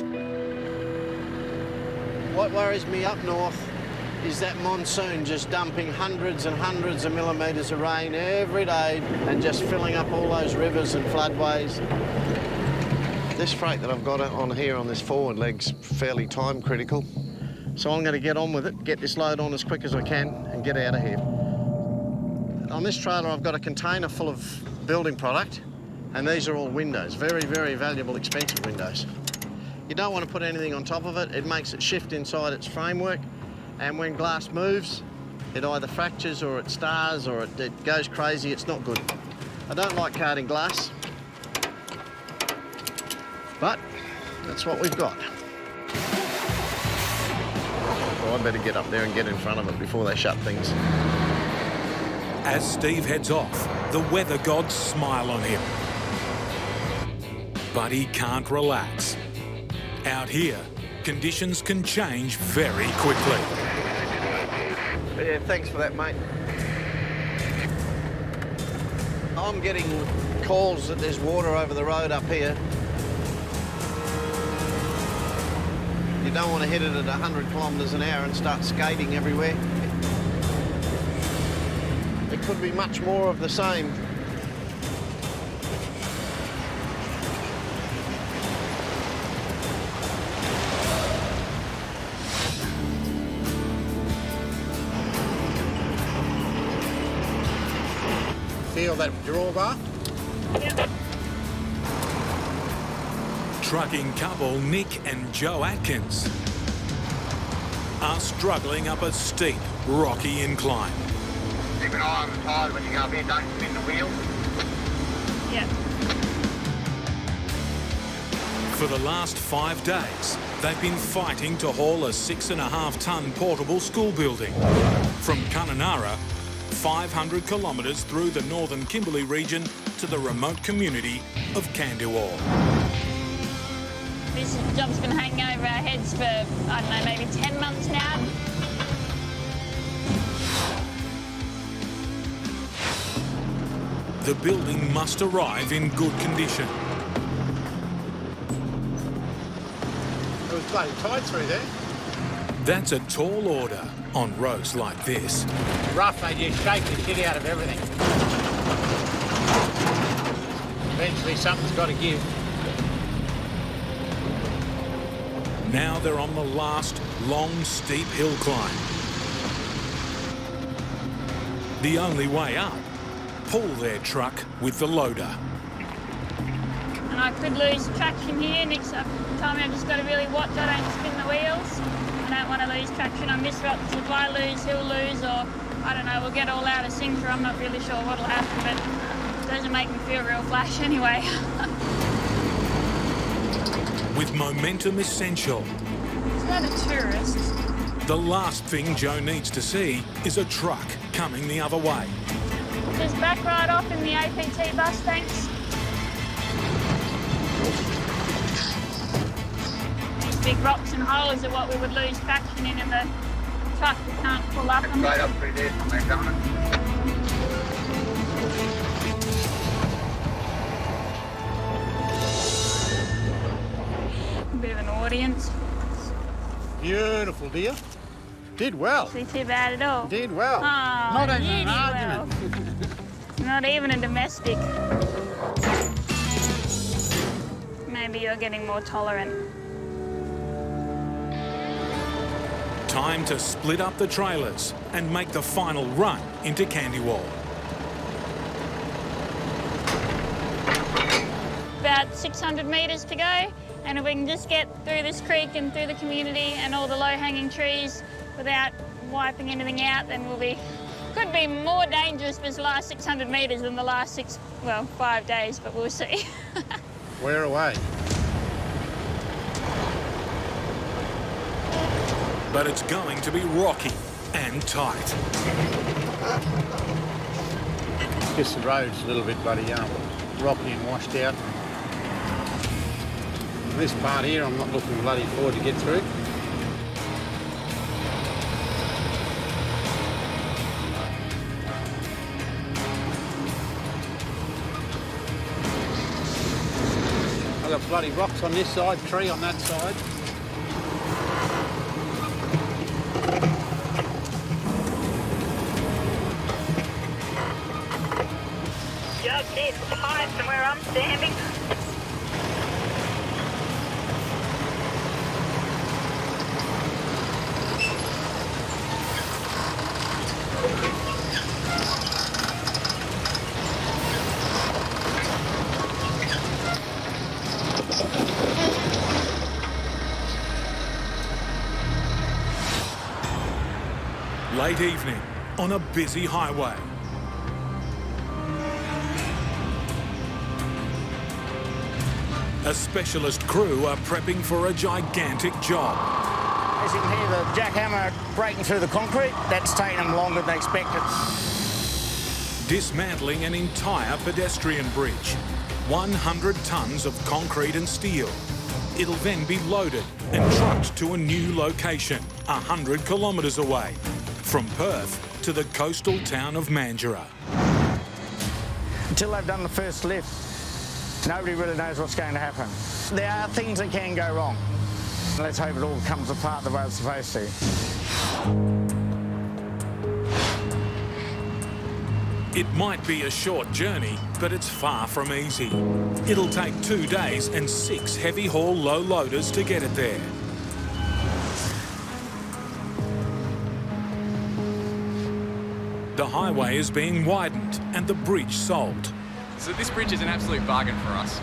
What worries me up north is that monsoon just dumping hundreds and hundreds of millimetres of rain every day and just filling up all those rivers and floodways. This freight that I've got on here on this forward leg's fairly time critical, so I'm going to get on with it, get this load on as quick as I can and get out of here. On this trailer I've got a container full of building product, and these are all windows, very, very valuable, expensive windows. You don't want to put anything on top of it. It makes it shift inside its framework, and when glass moves, it either fractures or it stars or it goes crazy. It's not good. I don't like carting glass, but that's what we've got. Well, I better get up there and get in front of it before they shut things. As Steve heads off, the weather gods smile on him. But he can't relax. Out here, conditions can change very quickly. Yeah, thanks for that, mate. I'm getting calls that there's water over the road up here. You don't want to hit it at 100 kilometres an hour and start skating everywhere. It could be much more of the same. Feel that drawbar? Yep. Trucking couple Nick and Joe Atkins are struggling up a steep, rocky incline. Keep an eye on the tyres when you go up here, don't spin the wheel. Yep. For the last 5 days, they've been fighting to haul a 6.5-tonne portable school building from Kununurra, 500 kilometres through the northern Kimberly region to the remote community of Canduor. This job's been hanging over our heads for, I don't know, maybe 10 months now. The building must arrive in good condition. It was bloody tight through there. That's a tall order on roads like this. Rough, mate, you shake the shit out of everything. Eventually something's got to give. Now they're on the last long, steep hill climb. The only way up, pull their truck with the loader. And I could lose traction here. Next time I've just got to really watch I don't spin the wheels. I don't want to lose traction on this rock, because if I lose, he'll lose, or I don't know, we'll get all out of sync, or I'm not really sure what'll happen, but it doesn't make me feel real flash anyway. With momentum essential, Is that a tourist? the last thing Joe needs to see is a truck coming the other way. Just back right off in the APT bus, thanks. These big rocks and holes are what we would lose traction in the truck. We can't pull up them. Right up through there, McDonald. A bit of an audience. Beautiful, dear. Did well. See too bad at all. Did well. Oh, Not even really an argument. well. Not even a domestic. Maybe you're getting more tolerant. Time to split up the trailers and make the final run into Candywall. About 600 metres to go, and if we can just get through this creek and through the community and all the low-hanging trees without wiping anything out, then could be more dangerous this last 600 metres than the last 5 days, but we'll see. We're away. But it's going to be rocky and tight. Guess the road's a little bit bloody rocky and washed out. This part here I'm not looking bloody forward to get through. I've got bloody rocks on this side, tree on that side. Just it's tight from where I'm standing. Late evening on a busy highway. A specialist crew are prepping for a gigantic job. As you can hear the jackhammer breaking through the concrete, that's taken them longer than expected. Dismantling an entire pedestrian bridge. 100 tonnes of concrete and steel. It'll then be loaded and trucked to a new location, 100 kilometres away, from Perth to the coastal town of Mandurah. Until they've done the first lift, nobody really knows what's going to happen. There are things that can go wrong. Let's hope it all comes apart the way it's supposed to. It might be a short journey, but it's far from easy. It'll take 2 days and 6 heavy haul low loaders to get it there. The highway is being widened and the bridge sold. So this bridge is an absolute bargain for us.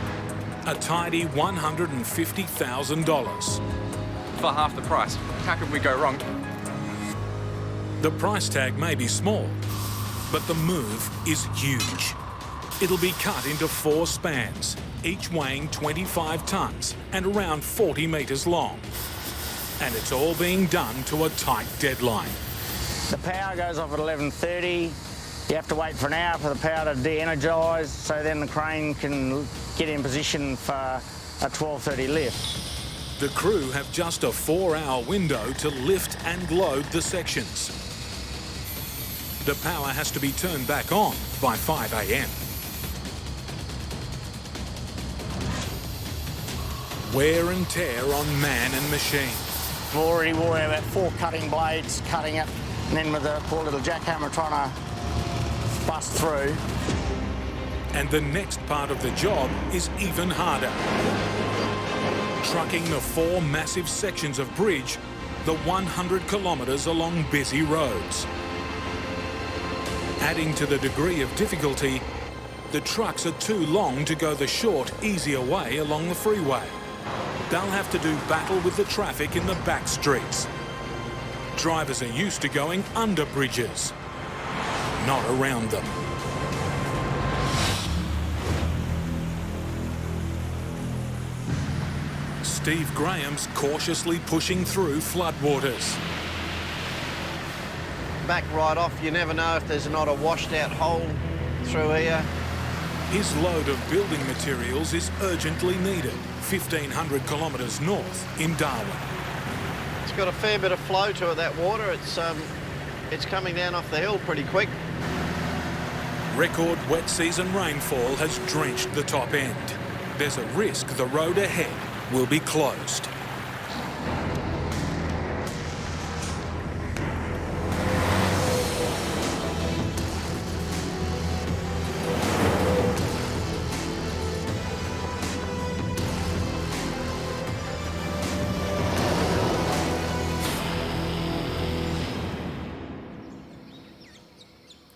A tidy $150,000. For half the price. How could we go wrong? The price tag may be small, but the move is huge. It'll be cut into 4 spans, each weighing 25 tonnes and around 40 metres long. And it's all being done to a tight deadline. The power goes off at 11:30. You have to wait for an hour for the power to de-energise, so then the crane can get in position for a 12:30 lift. The crew have just a 4-hour window to lift and load the sections. The power has to be turned back on by 5 a.m. Wear and tear on man and machine. We've already worn about 4 cutting blades, cutting it, and then with the poor little jackhammer trying to bust through. And the next part of the job is even harder. Trucking the 4 massive sections of bridge, the 100 kilometres along busy roads. Adding to the degree of difficulty, the trucks are too long to go the short, easier way along the freeway. They'll have to do battle with the traffic in the back streets. Drivers are used to going under bridges, not around them. Steve Grahame's cautiously pushing through floodwaters. Back right off, you never know if there's not a washed out hole through here. His load of building materials is urgently needed, 1,500 kilometres north in Darwin. It's got a fair bit of flow to it, that water. It's coming down off the hill pretty quick. Record wet season rainfall has drenched the top end. There's a risk the road ahead will be closed.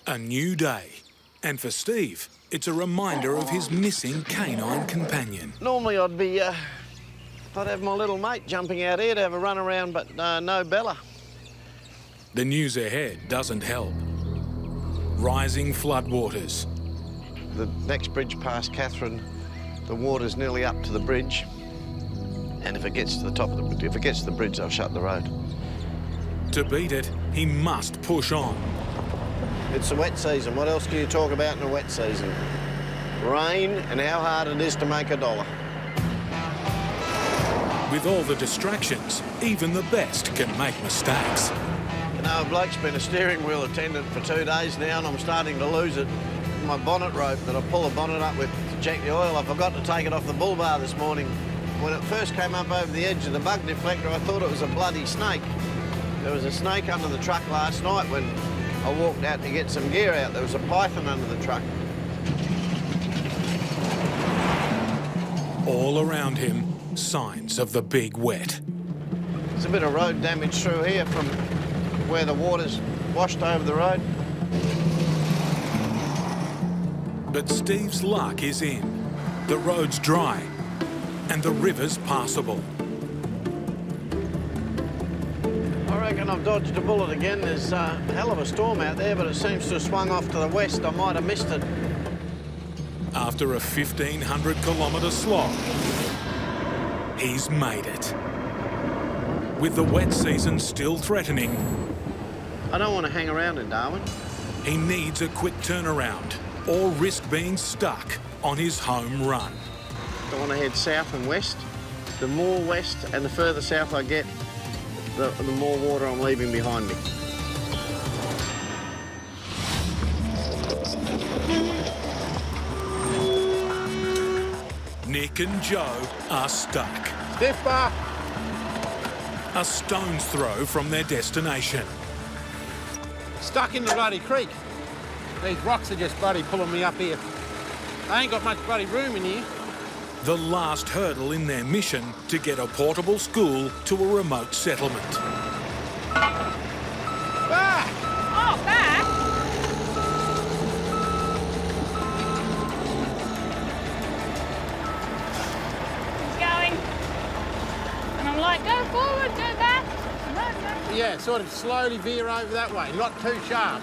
A new day. And for Steve, it's a reminder of his missing canine companion. Normally I'd have my little mate jumping out here to have a run around, but no Bella. The news ahead doesn't help. Rising floodwaters. The next bridge past Catherine, the water's nearly up to the bridge. And if it gets to the bridge, they'll shut the road. To beat it, he must push on. It's the wet season. What else can you talk about in the wet season? Rain and how hard it is to make a dollar. With all the distractions, even the best can make mistakes. You know, a bloke's been a steering wheel attendant for 2 days now and I'm starting to lose it. My bonnet rope that I pull the bonnet up with to check the oil, I forgot to take it off the bull bar this morning. When it first came up over the edge of the bug deflector, I thought it was a bloody snake. There was a snake under the truck last night when I walked out to get some gear out. There was a python under the truck. All around him, signs of the big wet. There's a bit of road damage through here from where the water's washed over the road. But Steve's luck is in. The road's dry and the river's passable. I reckon I've dodged a bullet again. There's a hell of a storm out there, but it seems to have swung off to the west. I might have missed it. After a 1,500 kilometre slog, he's made it. With the wet season still threatening, I don't want to hang around in Darwin. He needs a quick turnaround or risk being stuck on his home run. I want to head south and west. The more west and the further south I get, the more water I'm leaving behind me. Nick and Joe are stuck. Stiff bar. A stone's throw from their destination. Stuck in the bloody creek. These rocks are just bloody pulling me up here. I ain't got much bloody room in here. The last hurdle in their mission to get a portable school to a remote settlement. Back! Oh, back? He's going. And I'm like, go forward, go back. No. Yeah, sort of slowly veer over that way, not too sharp.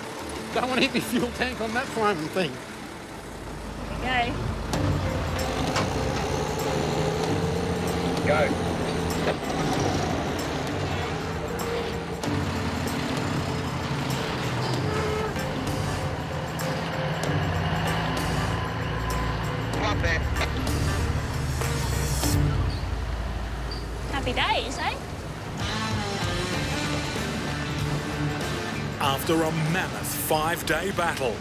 Don't want to hit my fuel tank on that foaming thing. Okay. Go. Up there. Happy days, eh? After a mammoth 5-day battle,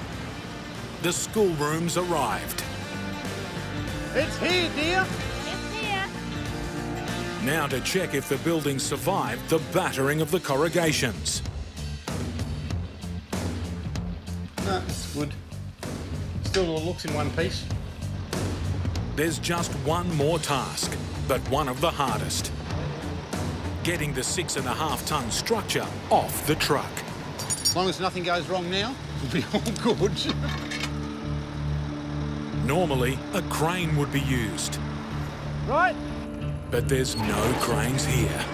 the schoolrooms arrived. It's here, dear. It's here. Now to check if the building survived the battering of the corrugations. No, it's good. Still all looks in one piece. There's just one more task, but one of the hardest. Getting the 6.5-ton structure off the truck. As long as nothing goes wrong now, It'll be all good. Normally, a crane would be used, Right? but there's no cranes here.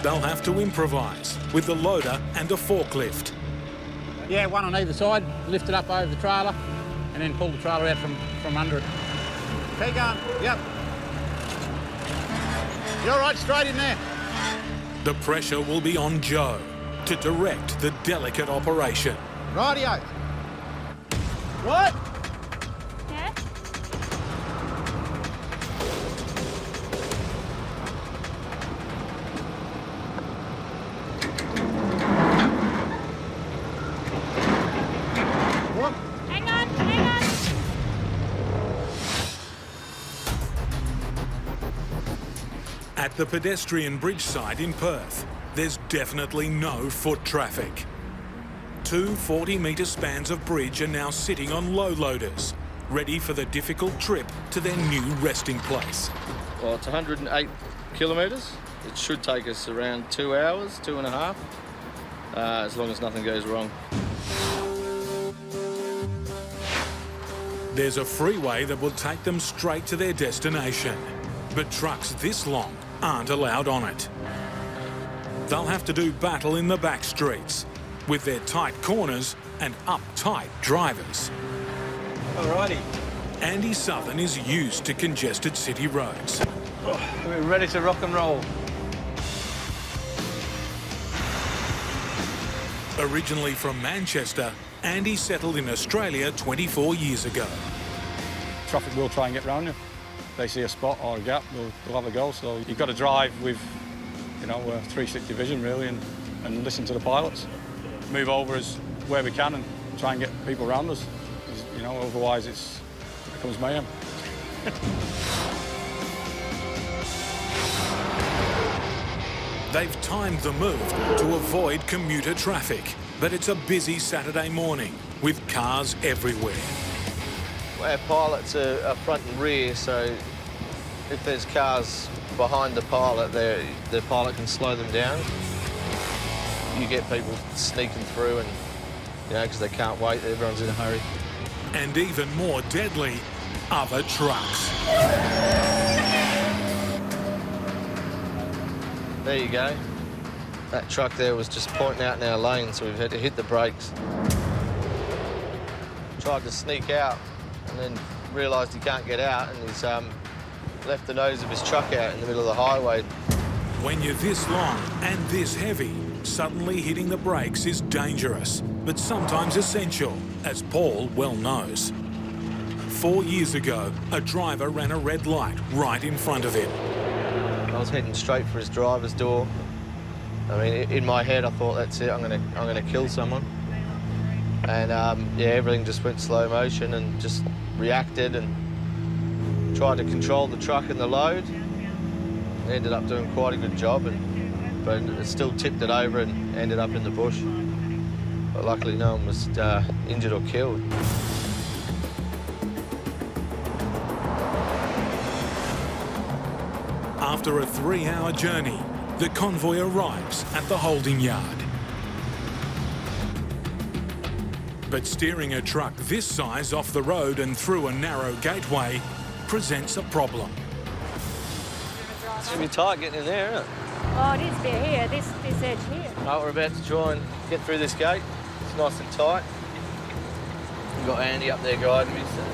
They'll have to improvise with the loader and a forklift. Yeah, one on either side, lift it up over the trailer, and then pull the trailer out from under it. Keep going, yep. You're right, straight in there. The pressure will be on Joe to direct the delicate operation. Rightio. What? Yeah? What? Hang on, hang on. At the pedestrian bridge site in Perth, there's definitely no foot traffic. Two 40-metre spans of bridge are now sitting on low loaders, ready for the difficult trip to their new resting place. Well, it's 108 kilometres. It should take us around 2 hours, 2.5, as long as nothing goes wrong. There's a freeway that will take them straight to their destination, but trucks this long aren't allowed on it. They'll have to do battle in the back streets, with their tight corners and uptight drivers. Alrighty. Andy Southern is used to congested city roads. We're ready to rock and roll. Originally from Manchester, Andy settled in Australia 24 years ago. Traffic will try and get round you. They see a spot or a gap, they'll have a go. So you've got to drive with, you know, 360 vision really, and listen to the pilots. Move over as where we can and try and get people around us. You know, otherwise it becomes mayhem. They've timed the move to avoid commuter traffic, but it's a busy Saturday morning with cars everywhere. Our pilots are front and rear, so if there's cars behind the pilot, the pilot can slow them down. You get people sneaking through and, you know, because they can't wait, everyone's in a hurry. And even more deadly, other trucks. There you go. That truck there was just pointing out in our lane, so we've had to hit the brakes. Tried to sneak out and then realised he can't get out, and he's left the nose of his truck out in the middle of the highway. When you're this long and this heavy, suddenly hitting the brakes is dangerous, but sometimes essential, as Paul well knows. 4 years ago, a driver ran a red light right in front of him. I was heading straight for his driver's door. I mean, in my head, I thought, that's it, I'm gonna kill someone. And yeah, everything just went slow motion and just reacted and tried to control the truck and the load. Ended up doing quite a good job, but it still tipped it over and ended up in the bush. But luckily, no one was injured or killed. After a 3-hour journey, the convoy arrives at the holding yard. But steering a truck this size off the road and through a narrow gateway presents a problem. It's gonna be tight getting in there, isn't it? Oh, it is there here, this edge here. Right, we're about to try and get through this gate. It's nice and tight. We've got Andy up there guiding me, so.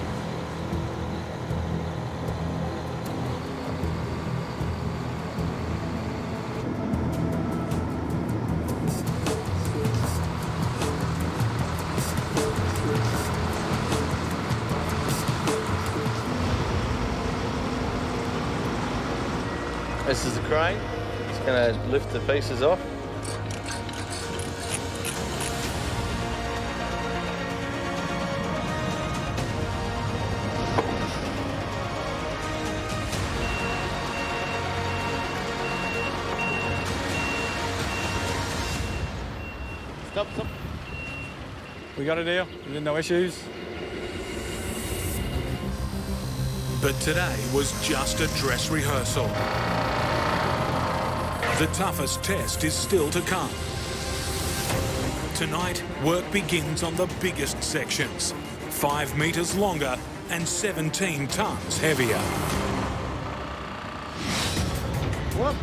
This is the crane. It's going to lift the pieces off. Stop. We got it here, no issues. But today was just a dress rehearsal. The toughest test is still to come. Tonight, work begins on the biggest sections, 5 metres longer and 17 tonnes heavier. What?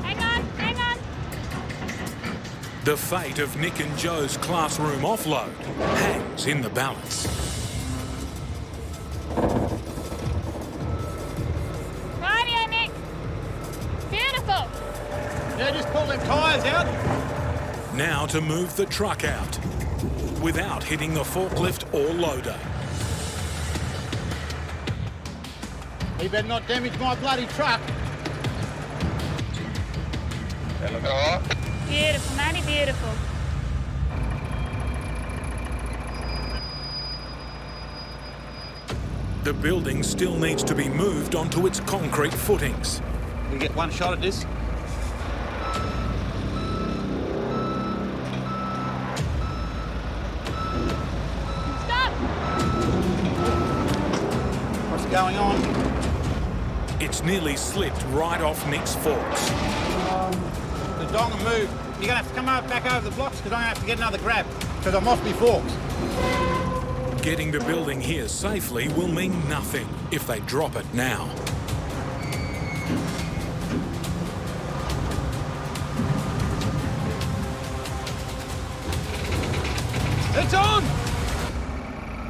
Hang on. The fate of Nick and Joe's classroom offload hangs in the balance. Rightio, Nick. Beautiful. Yeah, just pull them tyres out. Now to move the truck out, without hitting the forklift or loader. He better not damage my bloody truck. Beautiful, Matty, beautiful. The building still needs to be moved onto its concrete footings. We get one shot at this. Stop! What's going on? It's nearly slipped right off Nick's forks. The dong will move. You're going to have to come back over the blocks because I'm going to have to get another grab because I'm off my forks. Getting the building here safely will mean nothing if they drop it now. It's on!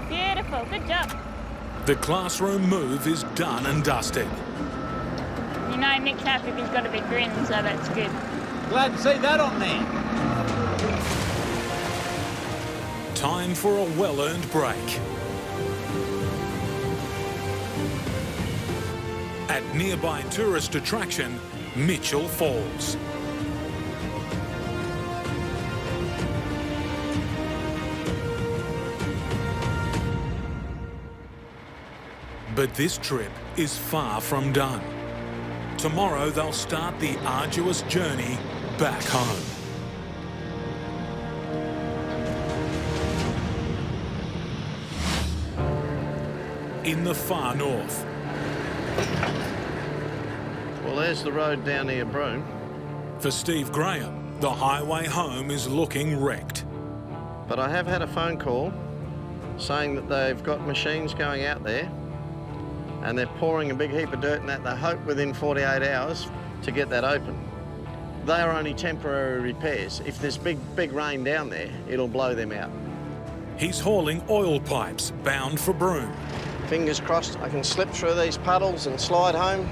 Beautiful, good job. The classroom move is done and dusted. You know Nick's happy if he's got a big grin, so that's good. Glad to see that on there. Time for a well-earned break. At nearby tourist attraction, Mitchell Falls. But this trip is far from done. Tomorrow they'll start the arduous journey back home. In the far north. Well, there's the road down here, Broome. For Steve Grahame, the highway home is looking wrecked. But I have had a phone call saying that they've got machines going out there and they're pouring a big heap of dirt in that. They hope within 48 hours to get that open. They are only temporary repairs. If there's big rain down there, it'll blow them out. He's hauling oil pipes bound for Broome. Fingers crossed I can slip through these puddles and slide home.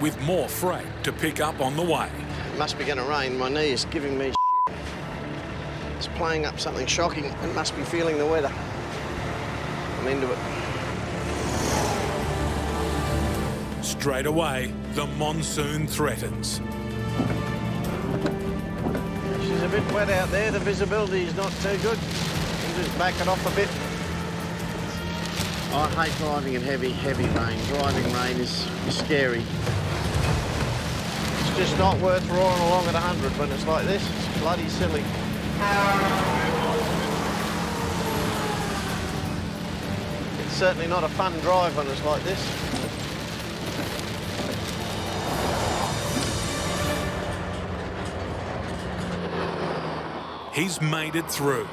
With more freight to pick up on the way. It must be going to rain. My knee is giving me shit. It's playing up something shocking. It must be feeling the weather. I'm into it. Straight away, the monsoon threatens. She's a bit wet out there. The visibility is not too good. We'll just back it off a bit. I hate driving in heavy rain. Driving rain is scary. It's just not worth roaring along at 100 when it's like this. It's bloody silly. It's certainly not a fun drive when it's like this. He's made it through.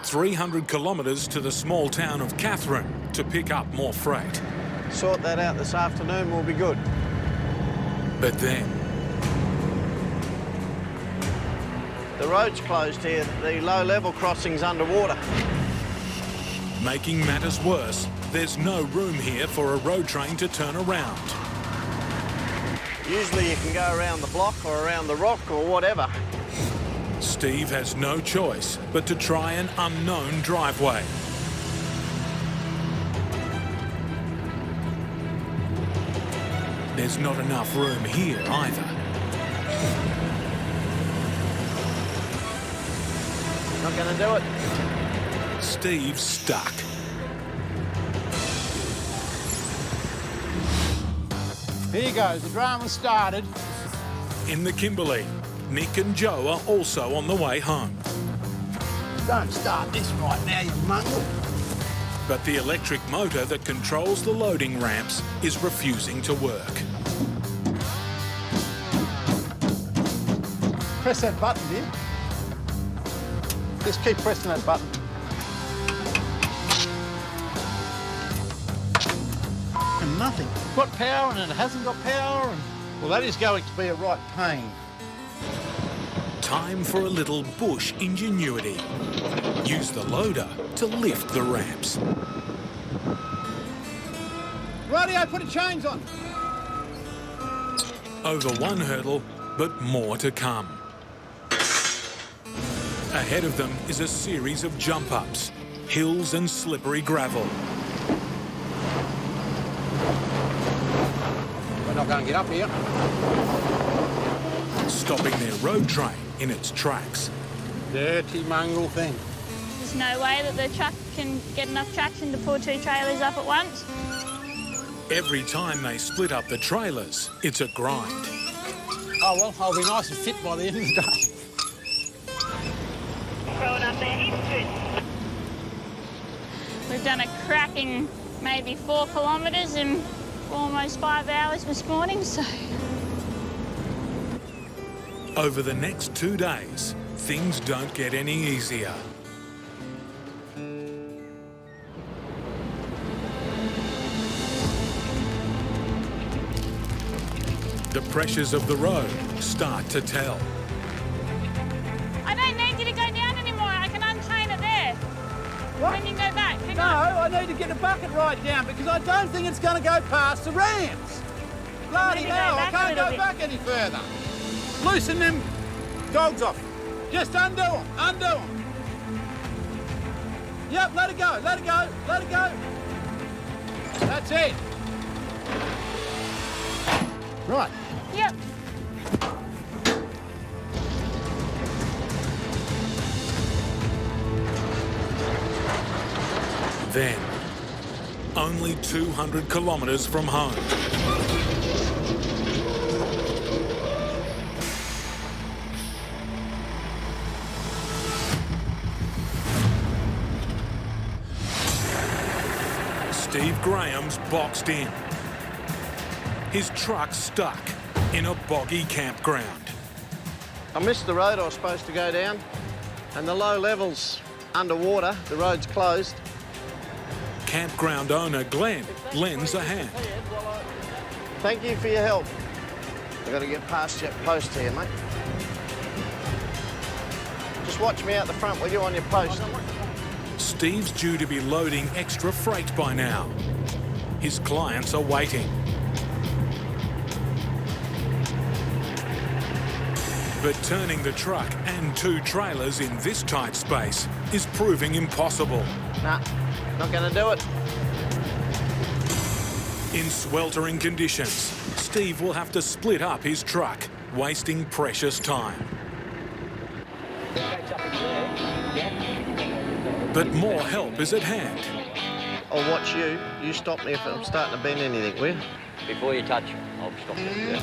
300 kilometres to the small town of Catherine to pick up more freight. Sort that out this afternoon, we'll be good. But then... the road's closed here. The low-level crossing's underwater. Making matters worse, there's no room here for a road train to turn around. Usually you can go around the block or around the rock or whatever. Steve has no choice but to try an unknown driveway. There's not enough room here either. Not going to do it. Steve's stuck. Here goes, the drama started. In the Kimberly, Nick and Joe are also on the way home. Don't start this right now, you mongrel. But the electric motor that controls the loading ramps is refusing to work. Press that button, dear. Just keep pressing that button. And nothing. It's got power and it hasn't got power. And... Well, that is going to be a right pain. Time for a little bush ingenuity. Use the loader to lift the ramps. Rightio, put the chains on. Over one hurdle, but more to come. Ahead of them is a series of jump-ups, hills and slippery gravel. We're not going to get up here. Stopping their road train in its tracks. Dirty mongrel thing. There's no way that the truck can get enough traction to pull 2 trailers up at once. Every time they split up the trailers, it's a grind. Oh, well, I'll be nice and fit by the end of the day. Throwing up their history. We've done a cracking maybe 4 kilometres in almost 5 hours this morning, so... Over the next 2 days, things don't get any easier. The pressures of the road start to tell. I don't need you to go down anymore. I can unchain it there. What? When you go back. No, I need to get the bucket right down because I don't think it's going to go past the ramps. Bloody hell, I can't go back any further. Loosen them dogs off. Just undo them, undo them. Yep, let it go, let it go, let it go. That's it. Right. Yep. Then, only 200 kilometres from home. Steve Grahame's boxed in. His truck's stuck in a boggy campground. I missed the road I was supposed to go down, and the low levels underwater, the road's closed. Campground owner Glenn lends a hand. Thank you for your help. I've got to get past your post here, mate. Just watch me out the front, will you, on your post? Steve's due to be loading extra freight by now. His clients are waiting. But turning the truck and 2 trailers in this tight space is proving impossible. Nah, not going to do it. In sweltering conditions, Steve will have to split up his truck, wasting precious time. But more help is at hand. I'll watch you. You stop me if I'm starting to bend anything, will you? Before you touch, I'll stop you. Yeah.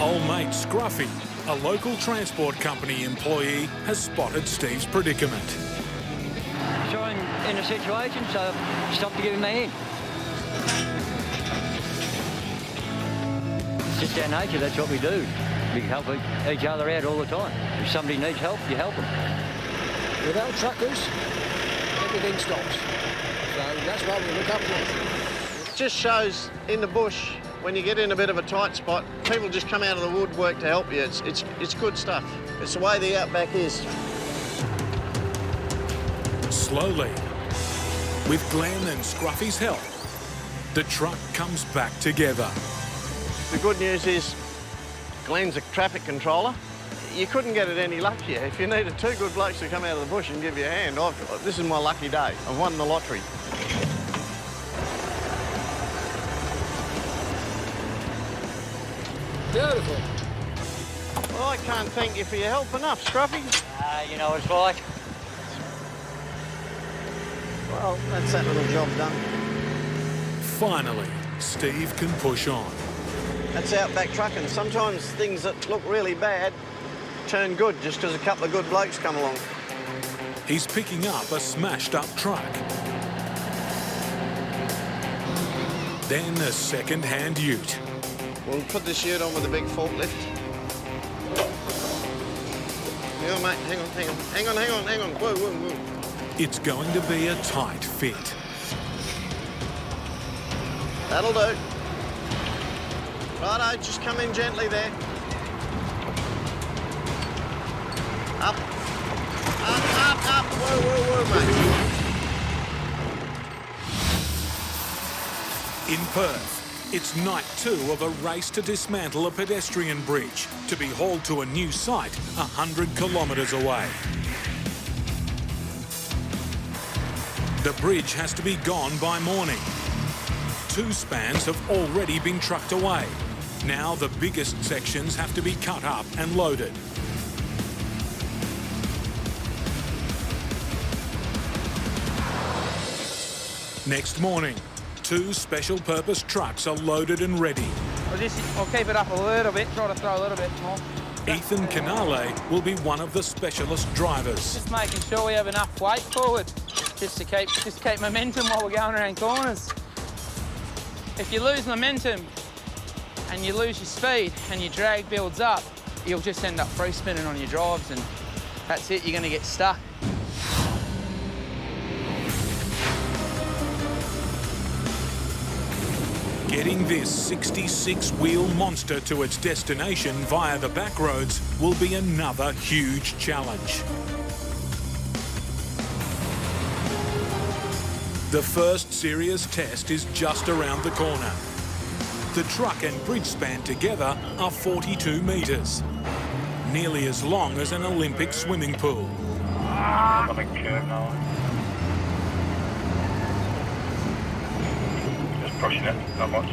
Old mate Scruffy, a local transport company employee, has spotted Steve's predicament. So in a situation, so stop to give him a hand. It's just our nature, that's what we do. We help each other out all the time. If somebody needs help, you help them. Without truckers, everything stops. So that's why we look up to it. It just shows in the bush, when you get in a bit of a tight spot, people just come out of the woodwork to help you. It's good stuff. It's the way the outback is. Slowly, with Glenn and Scruffy's help, the truck comes back together. The good news is Glenn's a traffic controller. You couldn't get it any luckier. If you needed 2 good blokes to come out of the bush and give you a hand, this is my lucky day. I've won the lottery. Beautiful. Well, I can't thank you for your help enough, Scruffy. You know what it's like. Well, that's that little job done. Finally, Steve can push on. That's Outback Trucking. Sometimes things that look really bad turn good just because a couple of good blokes come along. He's picking up a smashed-up truck. Then a second-hand ute. We'll put this ute on with a big forklift. Hang on, mate, hang on. Whoa. It's going to be a tight fit. That'll do. Righto, just come in gently there. Up. Whoa, mate. In Perth, it's night 2 of a race to dismantle a pedestrian bridge to be hauled to a new site 100 kilometres away. The bridge has to be gone by morning. 2 spans have already been trucked away. Now the biggest sections have to be cut up and loaded. Next morning, 2 special purpose trucks are loaded and ready. I'll keep it up a little bit, try to throw a little bit more. Ethan Canale will be one of the specialist drivers. Just making sure we have enough weight forward, just to keep momentum while we're going around corners. If you lose momentum and you lose your speed and your drag builds up, you'll just end up free spinning on your drives, and that's it, you're going to get stuck. Getting this 66-wheel monster to its destination via the back roads will be another huge challenge. The first serious test is just around the corner. The truck and bridge span together are 42 metres, nearly as long as an Olympic swimming pool. I'm a big curve now. Just pushing it, not much.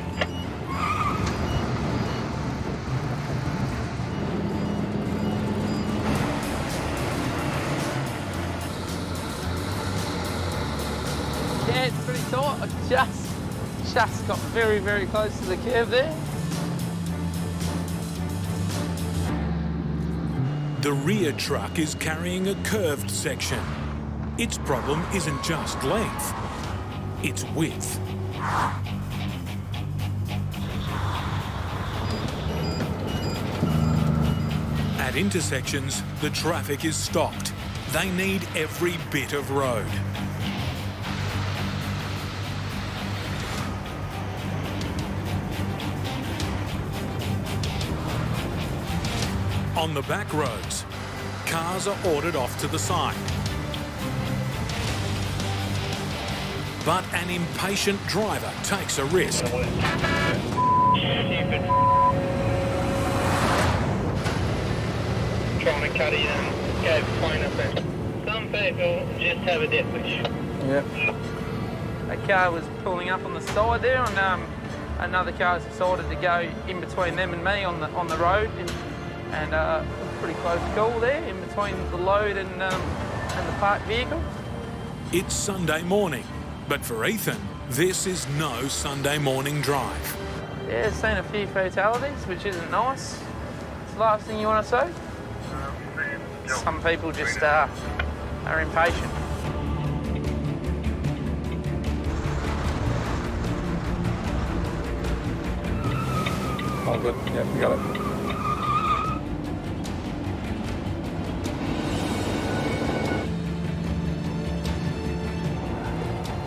Yeah, it's pretty tight. I just got very, very close to the curve there. The rear truck is carrying a curved section. Its problem isn't just length, it's width. At intersections, the traffic is stopped. They need every bit of road. On the back roads, cars are ordered off to the side. But an impatient driver takes a risk. Trying to cut it and go fine up there. Some people just have a death wish. Yep. A car was pulling up on the side there, and another car's decided to go in between them and me on the road, and pretty close call there in between the load and the parked vehicle. It's Sunday morning, but for Ethan, this is no Sunday morning drive. Yeah, seen a few fatalities, which isn't nice. It's the last thing you want to see. Some people just are impatient. All good. Yeah, we got it.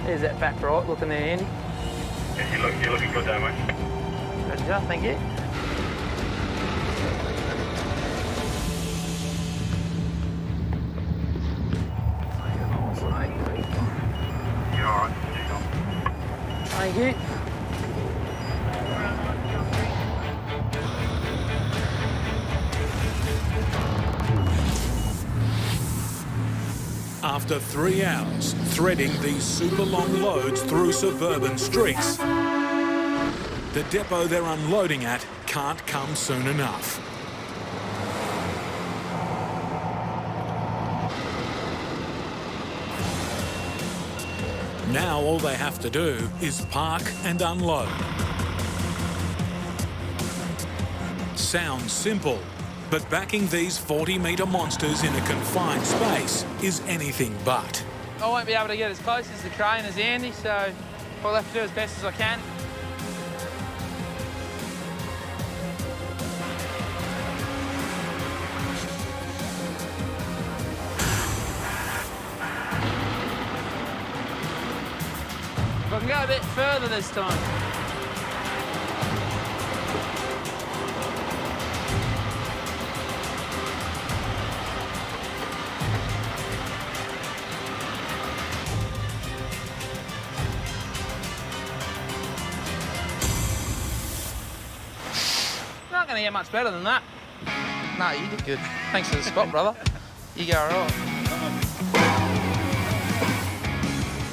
There's that back right looking there, Andy. Yeah, you're looking good there, mate. Good job, thank you. You're all right. Thank you. After 3 hours threading these super long loads through suburban streets, the depot they're unloading at can't come soon enough. Now all they have to do is park and unload. Sounds simple, but backing these 40-metre monsters in a confined space is anything but. I won't be able to get as close as the crane as Andy, so I'll have to do as best as I can. go a bit further this time. Not going to get much better than that. No, you did good. Thanks for the spot, brother. You go all right.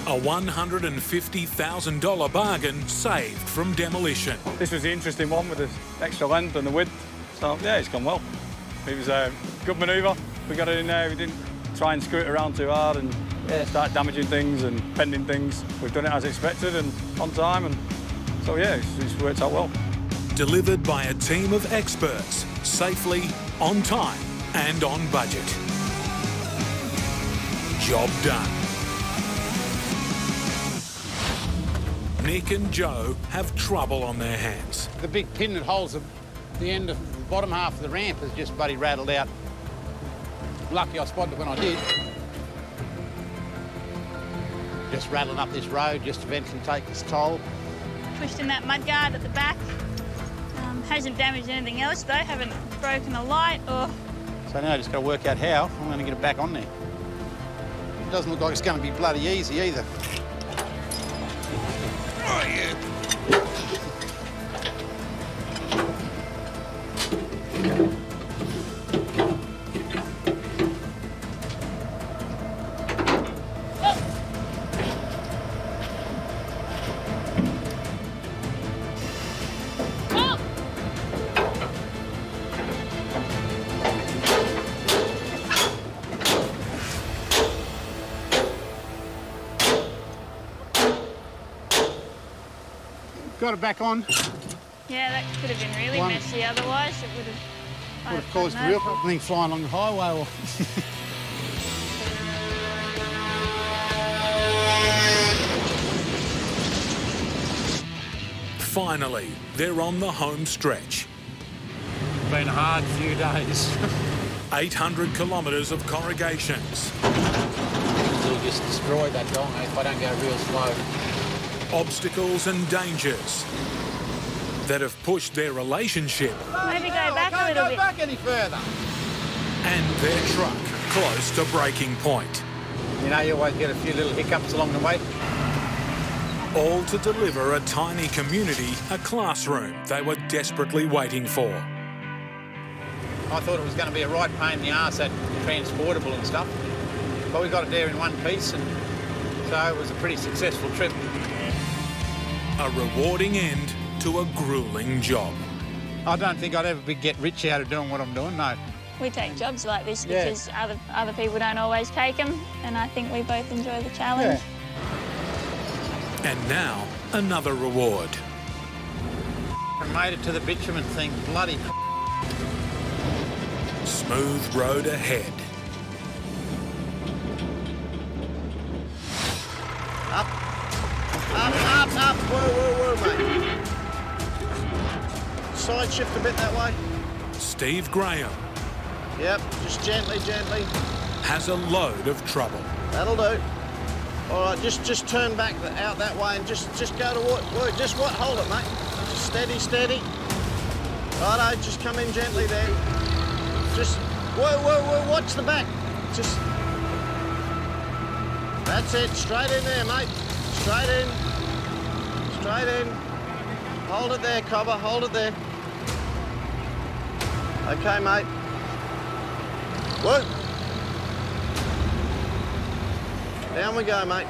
A $150,000 bargain saved from demolition. This was the interesting one with the extra length and the width. So, yeah, it's gone well. It was a good manoeuvre. We got it in there. We didn't try and screw it around too hard and start damaging things and bending things. We've done it as expected and on time. And so, yeah, it's worked out well. Delivered by a team of experts, safely, on time and on budget. Job done. Nick and Joe have trouble on their hands. The big pin that holds the end of the bottom half of the ramp has just bloody rattled out. Lucky I spotted it when I did. Just rattling up this road just to eventually take its toll. Pushed in that mudguard at the back. Hasn't damaged anything else though, haven't broken a light or... So now I just got to work out how I'm going to get it back on there. It doesn't look like it's going to be bloody easy either. Oh, yeah. Got it back on. Yeah, that could have been really messy otherwise. It would have caused a real thing flying along the highway. Or Finally, they're on the home stretch. Been a hard few days. 800 kilometres of corrugations. It'll just destroy that dong if I don't go real slow. Obstacles and dangers that have pushed their relationship. Maybe go back a little bit. Can't go back any further. And their truck close to breaking point. You know, you always get a few little hiccups along the way. All to deliver a tiny community a classroom they were desperately waiting for. I thought it was going to be a right pain in the arse, that transportable and stuff. But we got it there in one piece, and so it was a pretty successful trip. A rewarding end to a gruelling job. I don't think I'd ever get rich out of doing what I'm doing, no. We take jobs like this because other people don't always take them, and I think we both enjoy the challenge. Yeah. And now, another reward. I made it to the bitumen thing, bloody. Smooth road ahead. Up, whoa, mate. Side shift a bit that way. Steve Grahame. Yep, just gently. Has a load of trouble. That'll do. All right, just turn back out that way and just go to work. Just what? Hold it, mate. Just steady. Righto, just come in gently there. Just, whoa, watch the back. Just, that's it, straight in there, mate. Straight in. Hold it there, Cobber, hold it there. Okay, mate. Whoa. Down we go, mate.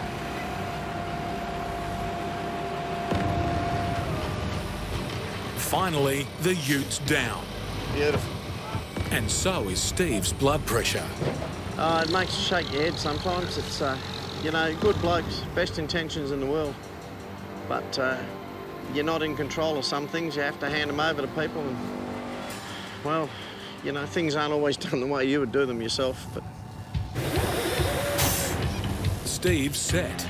Finally, the ute's down. Beautiful. And so is Steve's blood pressure. It makes you shake your head sometimes. It's, you know, good blokes, best intentions in the world. But you're not in control of some things. You have to hand them over to people. And, well, you know, things aren't always done the way you would do them yourself. But Steve's set.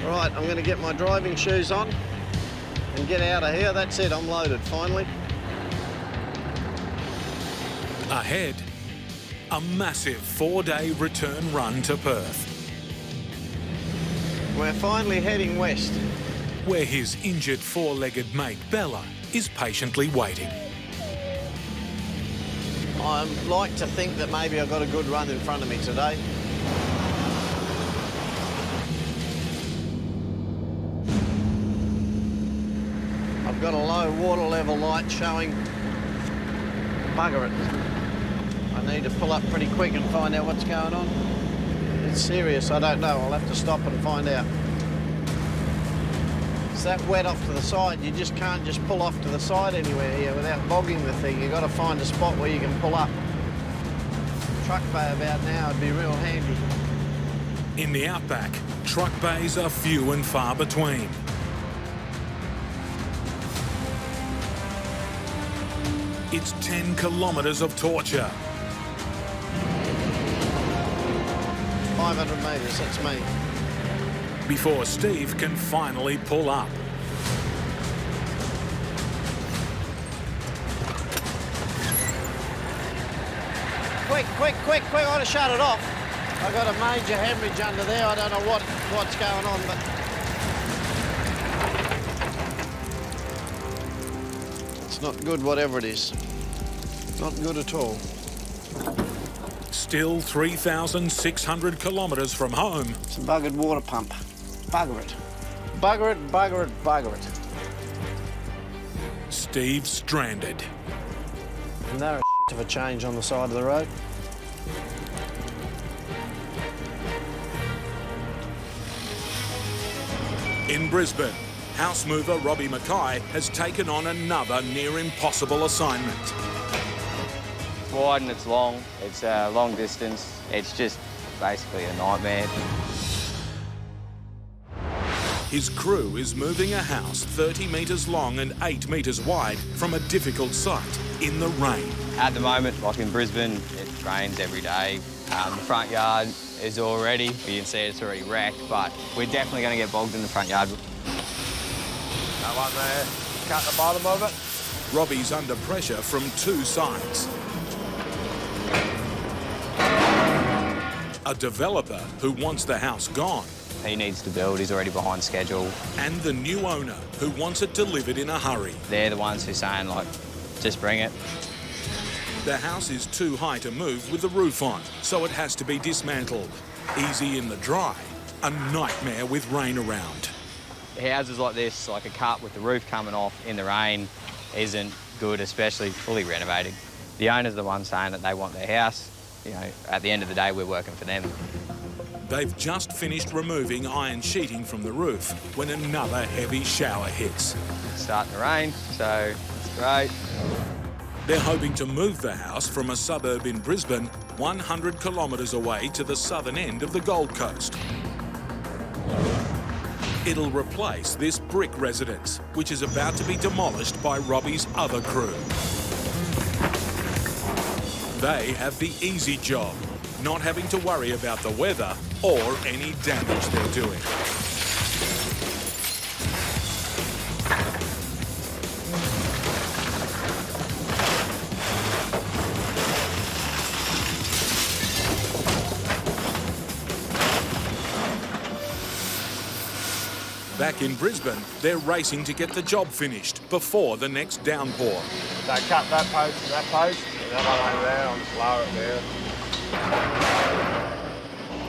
All right, I'm going to get my driving shoes on and get out of here. That's it, I'm loaded, finally. Ahead, a massive 4-day return run to Perth. We're finally heading west. Where his injured four-legged mate Bella is patiently waiting. I like to think that maybe I've got a good run in front of me today. I've got a low water level light showing. Bugger it. I need to pull up pretty quick and find out what's going on. It's serious, I don't know. I'll have to stop and find out. It's that wet off to the side, you just can't just pull off to the side anywhere here without bogging the thing. You've got to find a spot where you can pull up. Truck bay about now would be real handy. In the outback, truck bays are few and far between. It's 10 kilometres of torture. 500 metres, that's me. Before Steve can finally pull up. Quick, quick, quick, quick, I ought to shut it off. I've got a major hemorrhage under there. I don't know what's going on, but it's not good, whatever it is. Not good at all. Still 3,600 kilometres from home. It's a buggered water pump. Bugger it. Bugger it, bugger it, bugger it. Steve's stranded. And they're a shit of a change on the side of the road. In Brisbane, house mover Robbie Mackay has taken on another near impossible assignment. It's wide and it's long. It's a long distance. It's just basically a nightmare. His crew is moving a house 30 metres long and 8 metres wide from a difficult site in the rain. At the moment, like in Brisbane, it rains every day. The front yard is already, you can see it's already wrecked, but we're definitely going to get bogged in the front yard. That one there, cut the bottom of it. Robbie's under pressure from two sides. A developer who wants the house gone. He needs to build, he's already behind schedule. And the new owner who wants it delivered in a hurry. They're the ones who are saying, like, just bring it. The house is too high to move with the roof on, so it has to be dismantled. Easy in the dry, a nightmare with rain around. Houses like this, like a cut with the roof coming off in the rain, isn't good, especially fully renovated. The owner's the one saying that they want their house. You know, at the end of the day, we're working for them. They've just finished removing iron sheeting from the roof when another heavy shower hits. It's starting to rain, so it's great. They're hoping to move the house from a suburb in Brisbane 100 kilometres away to the southern end of the Gold Coast. It'll replace this brick residence, which is about to be demolished by Robbie's other crew. They have the easy job, not having to worry about the weather or any damage they're doing. Back in Brisbane, they're racing to get the job finished before the next downpour. So cut that post and that post, and that one over there, I'll just lower it there.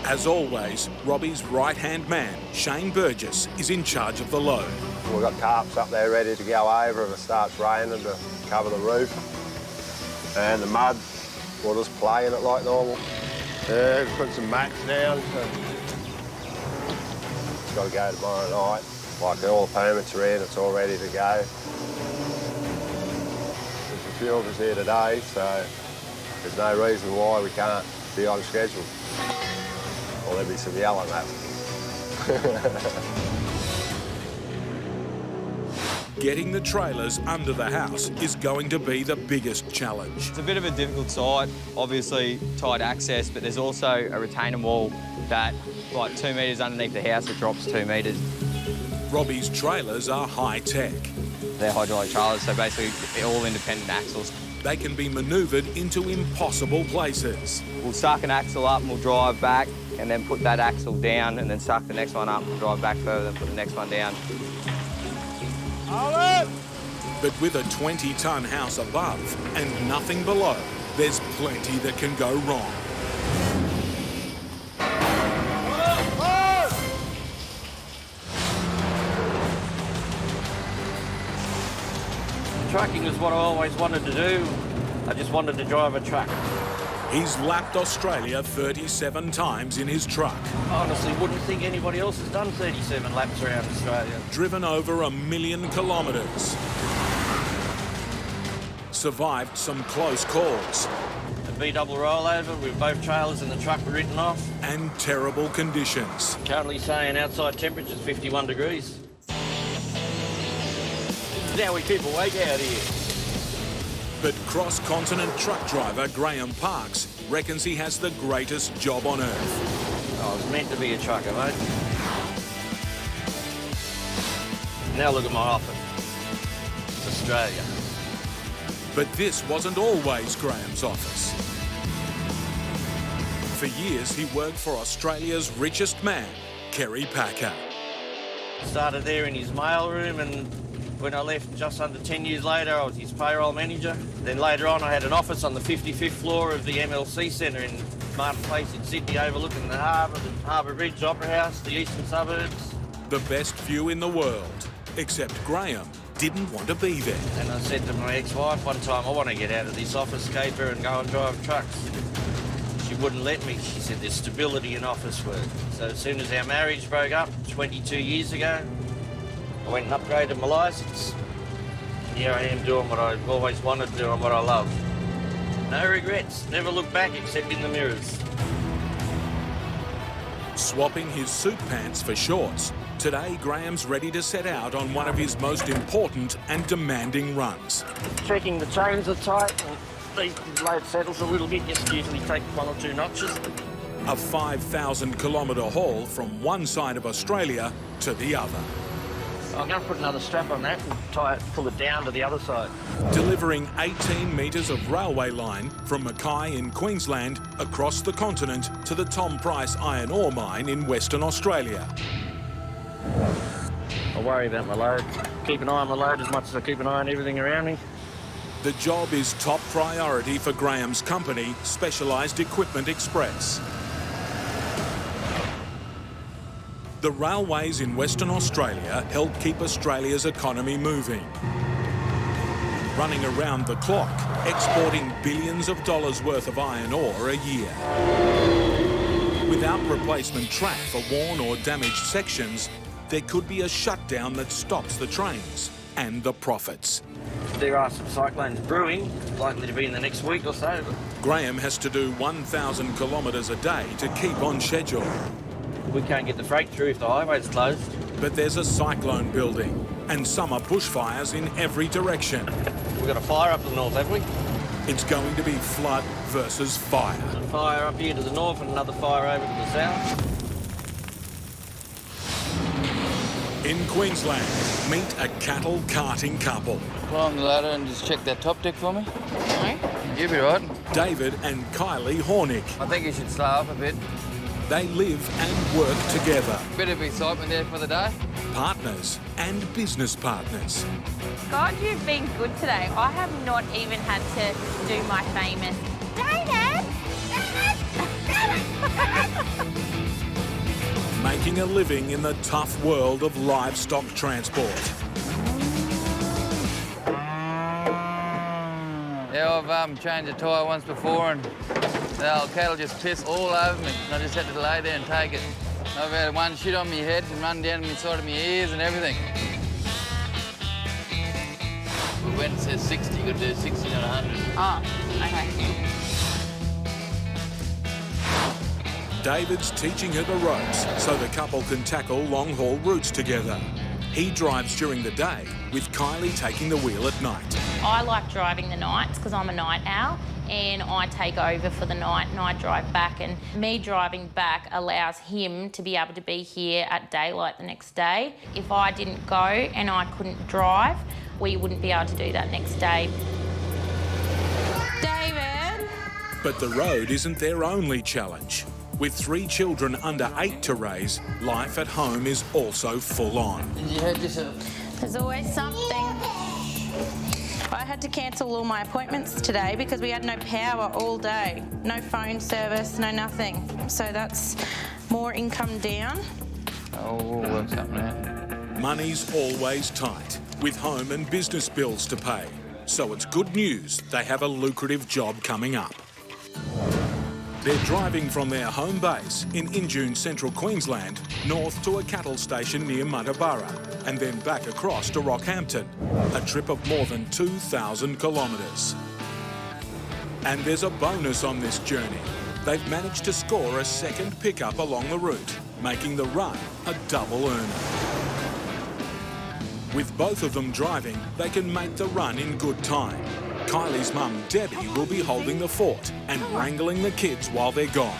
As always, Robbie's right-hand man, Shane Burgess, is in charge of the load. We've got tarps up there ready to go over if it starts raining to cover the roof. And the mud, we'll just play in it like normal. Yeah, put some mats down. It's got to go tomorrow night. Like all the permits are in, it's all ready to go. There's a few of us here today, so there's no reason why we can't be on schedule. Well, there'll be some yelling at. Getting the trailers under the house is going to be the biggest challenge. It's a bit of a difficult site, obviously tight access, but there's also a retaining wall that, like 2 metres underneath the house, it drops 2 metres. Robbie's trailers are high-tech. They're hydraulic trailers, so basically all independent axles. They can be manoeuvred into impossible places. We'll suck an axle up and we'll drive back and then put that axle down and then suck the next one up and drive back further and put the next one down. But with a 20-ton house above and nothing below, there's plenty that can go wrong. Trucking is what I always wanted to do. I just wanted to drive a truck. He's lapped Australia 37 times in his truck. I honestly wouldn't think anybody else has done 37 laps around Australia. Driven over 1 million kilometres. Survived some close calls. A B-double rollover with both trailers and the truck were written off. And terrible conditions. Currently saying outside temperature's 51 degrees. This is how we keep awake out here. But cross-continent truck driver Grahame Parks reckons he has the greatest job on earth. I was meant to be a trucker, mate. Now look at my office. It's Australia. But this wasn't always Graham's office. For years, he worked for Australia's richest man, Kerry Packer. Started there in his mailroom, and when I left just under 10 years later, I was his payroll manager. Then later on, I had an office on the 55th floor of the MLC Centre in Martin Place in Sydney, overlooking the Harbour Bridge, Opera House, the eastern suburbs. The best view in the world, except Grahame didn't want to be there. And I said to my ex-wife one time, I want to get out of this office caper and go and drive trucks. She wouldn't let me. She said there's stability in office work. So as soon as our marriage broke up 22 years ago, I went and upgraded my licence. And here I am doing what I've always wanted to do and what I love. No regrets. Never look back except in the mirrors. Swapping his suit pants for shorts, today Graham's ready to set out on one of his most important and demanding runs. Checking the chains are tight and the load settles a little bit. Just usually take 1 or 2 notches. A 5,000 kilometre haul from one side of Australia to the other. I'm going to put another strap on that and pull it down to the other side. Delivering 18 metres of railway line from Mackay in Queensland across the continent to the Tom Price iron ore mine in Western Australia. I worry about my load. Keep an eye on the load as much as I keep an eye on everything around me. The job is top priority for Graham's company, Specialised Equipment Express. The railways in Western Australia help keep Australia's economy moving. Running around the clock, exporting billions of dollars worth of iron ore a year. Without replacement track for worn or damaged sections, there could be a shutdown that stops the trains and the profits. There are some cyclones brewing, likely to be in the next week or so. Grahame has to do 1,000 kilometres a day to keep on schedule. We can't get the freight through if the highway's closed. But there's a cyclone building, and summer bushfires in every direction. We've got a fire up the north, haven't we? It's going to be flood versus fire. A fire up here to the north and another fire over to the south. In Queensland, meet a cattle carting couple. Climb the ladder and just check that top deck for me. No. You'll be right. David and Kylie Hornick. I think you should slow up a bit. They live and work together. Bit of excitement there for the day. Partners and business partners. God, you've been good today. I have not even had to do my famous David! Making a living in the tough world of livestock transport. Yeah, I've changed a tyre once before and the old cattle just piss all over me. And I just had to lay there and take it. I've had one shit on my head and run down the side of my ears and everything. When it says 60, you've got to do 60, not 100. Oh, okay. David's teaching her the ropes so the couple can tackle long-haul routes together. He drives during the day, with Kylie taking the wheel at night. I like driving the nights because I'm a night owl, and I take over for the night and I drive back, and me driving back allows him to be able to be here at daylight the next day. If I didn't go and I couldn't drive, we wouldn't be able to do that next day. David? But the road isn't their only challenge. With 3 children under 8 to raise, life at home is also full on. There's always something. I had to cancel all my appointments today because we had no power all day. No phone service, no nothing. So that's more income down. Oh, we'll work something out. Money's always tight, with home and business bills to pay. So it's good news they have a lucrative job coming up. They're driving from their home base in Injune, central Queensland, north to a cattle station near Muttaburra, and then back across to Rockhampton, a trip of more than 2,000 kilometres. And there's a bonus on this journey. They've managed to score a second pickup along the route, making the run a double earner. With both of them driving, they can make the run in good time. Kylie's mum, Debbie, will be holding the fort and wrangling the kids while they're gone.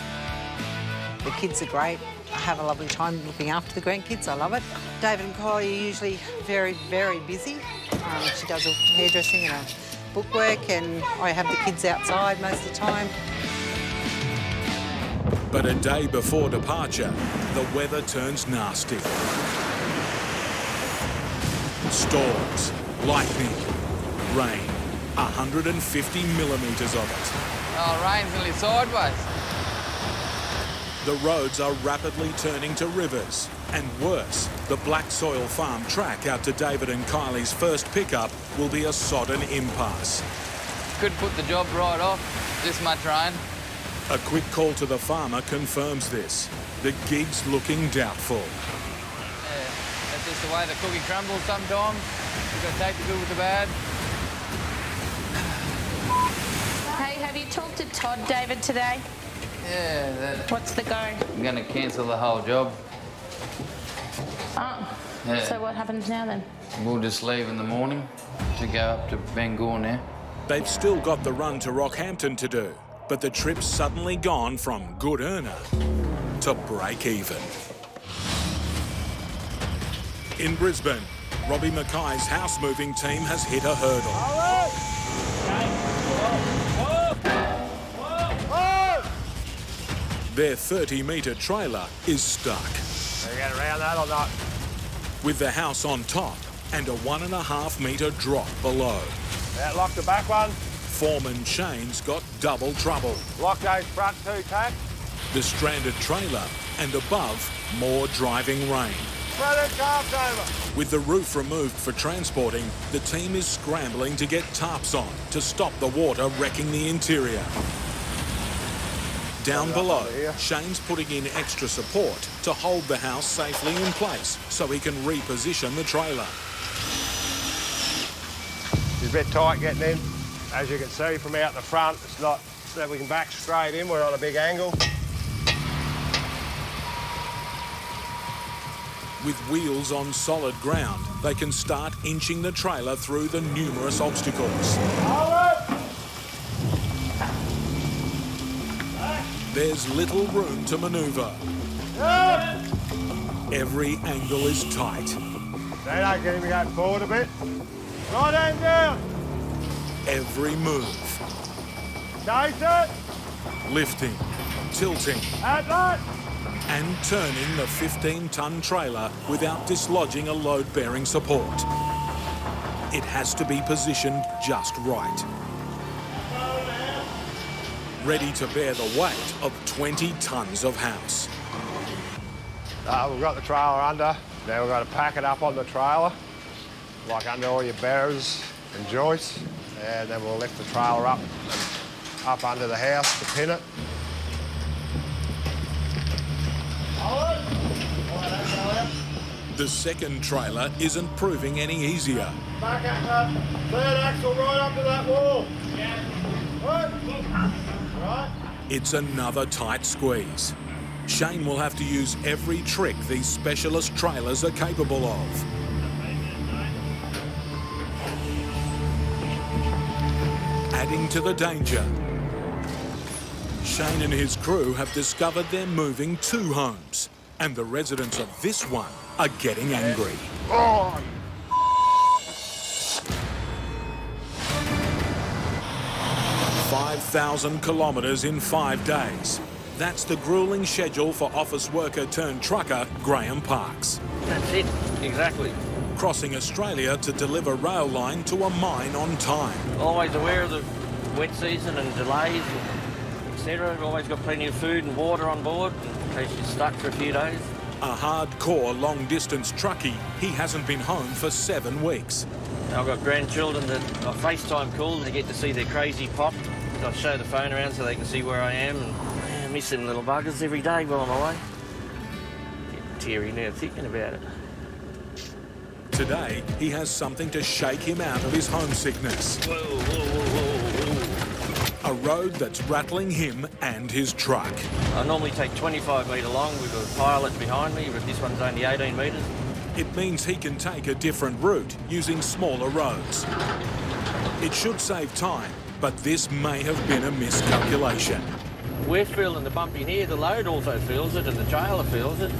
The kids are great. I have a lovely time looking after the grandkids. I love it. David and Kylie are usually very, very busy. She does all hairdressing and bookwork, and I have the kids outside most of the time. But a day before departure, the weather turns nasty. Storms, lightning, rain. 150 millimetres of it. Oh, rain's nearly sideways. The roads are rapidly turning to rivers. And worse, the black soil farm track out to David and Kylie's first pickup will be a sodden impasse. Could put the job right off, this much rain. A quick call to the farmer confirms this. The gig's looking doubtful. Yeah, that's just the way the cookie crumbles sometimes. You've got to take the good with the bad. Hey, have you talked to Todd, David, today? Yeah, What's the go? I'm going to cancel the whole job. Oh, Yeah. So what happens now then? We'll just leave in the morning to go up to Bangor now. They've still got the run to Rockhampton to do, but the trip's suddenly gone from good earner to break even. In Brisbane, Robbie Mackay's house moving team has hit a hurdle. Their 30-metre trailer is stuck. Can you get around that or not? With the house on top and a 1.5-metre drop below. Yeah, lock the back one. Foreman Shane's got double trouble. Lock those front 2 tacks. The stranded trailer and above, more driving rain. Spread it tarps over. With the roof removed for transporting, the team is scrambling to get tarps on to stop the water wrecking the interior. Down below, Shane's putting in extra support to hold the house safely in place so he can reposition the trailer. It's a bit tight getting in. As you can see from out the front, it's not that we can back straight in. We're on a big angle. With wheels on solid ground, they can start inching the trailer through the numerous obstacles. There's little room to manoeuvre. Every angle is tight. They don't get him going forward a bit. Right hand down. Every move. Chase it. Lifting, tilting, At that. and turning the 15-ton trailer without dislodging a load-bearing support. It has to be positioned just right. Ready to bear the weight of 20 tons of house. We've got the trailer under. Now we've got to pack it up on the trailer, like under all your bearers and joists. And then we'll lift the trailer up under the house to pin it. The second trailer isn't proving any easier. Back at the third axle right up to that wall. Right. It's another tight squeeze. Shane will have to use every trick these specialist trailers are capable of. Adding to the danger, Shane and his crew have discovered they're moving 2 homes, and the residents of this one are getting angry. Oh. 5,000 kilometres in 5 days. That's the gruelling schedule for office worker turned trucker Grahame Parks. That's it, exactly. Crossing Australia to deliver rail line to a mine on time. Always aware of the wet season and delays, etc. Always got plenty of food and water on board in case you're stuck for a few days. A hardcore long-distance truckie, he hasn't been home for 7 weeks. I've got grandchildren that I FaceTime call to get to see their crazy pop. I show the phone around so they can see where I am, and I miss them little buggers every day while I'm away. Getting teary now thinking about it. Today, he has something to shake him out of his homesickness. Whoa, whoa, whoa, whoa, whoa. A road that's rattling him and his truck. I normally take 25 metre long with a pilot behind me, but this one's only 18 metres. It means he can take a different route using smaller roads. It should save time, but this may have been a miscalculation. We're feeling the bump in here, the load also feels it, and the trailer feels it.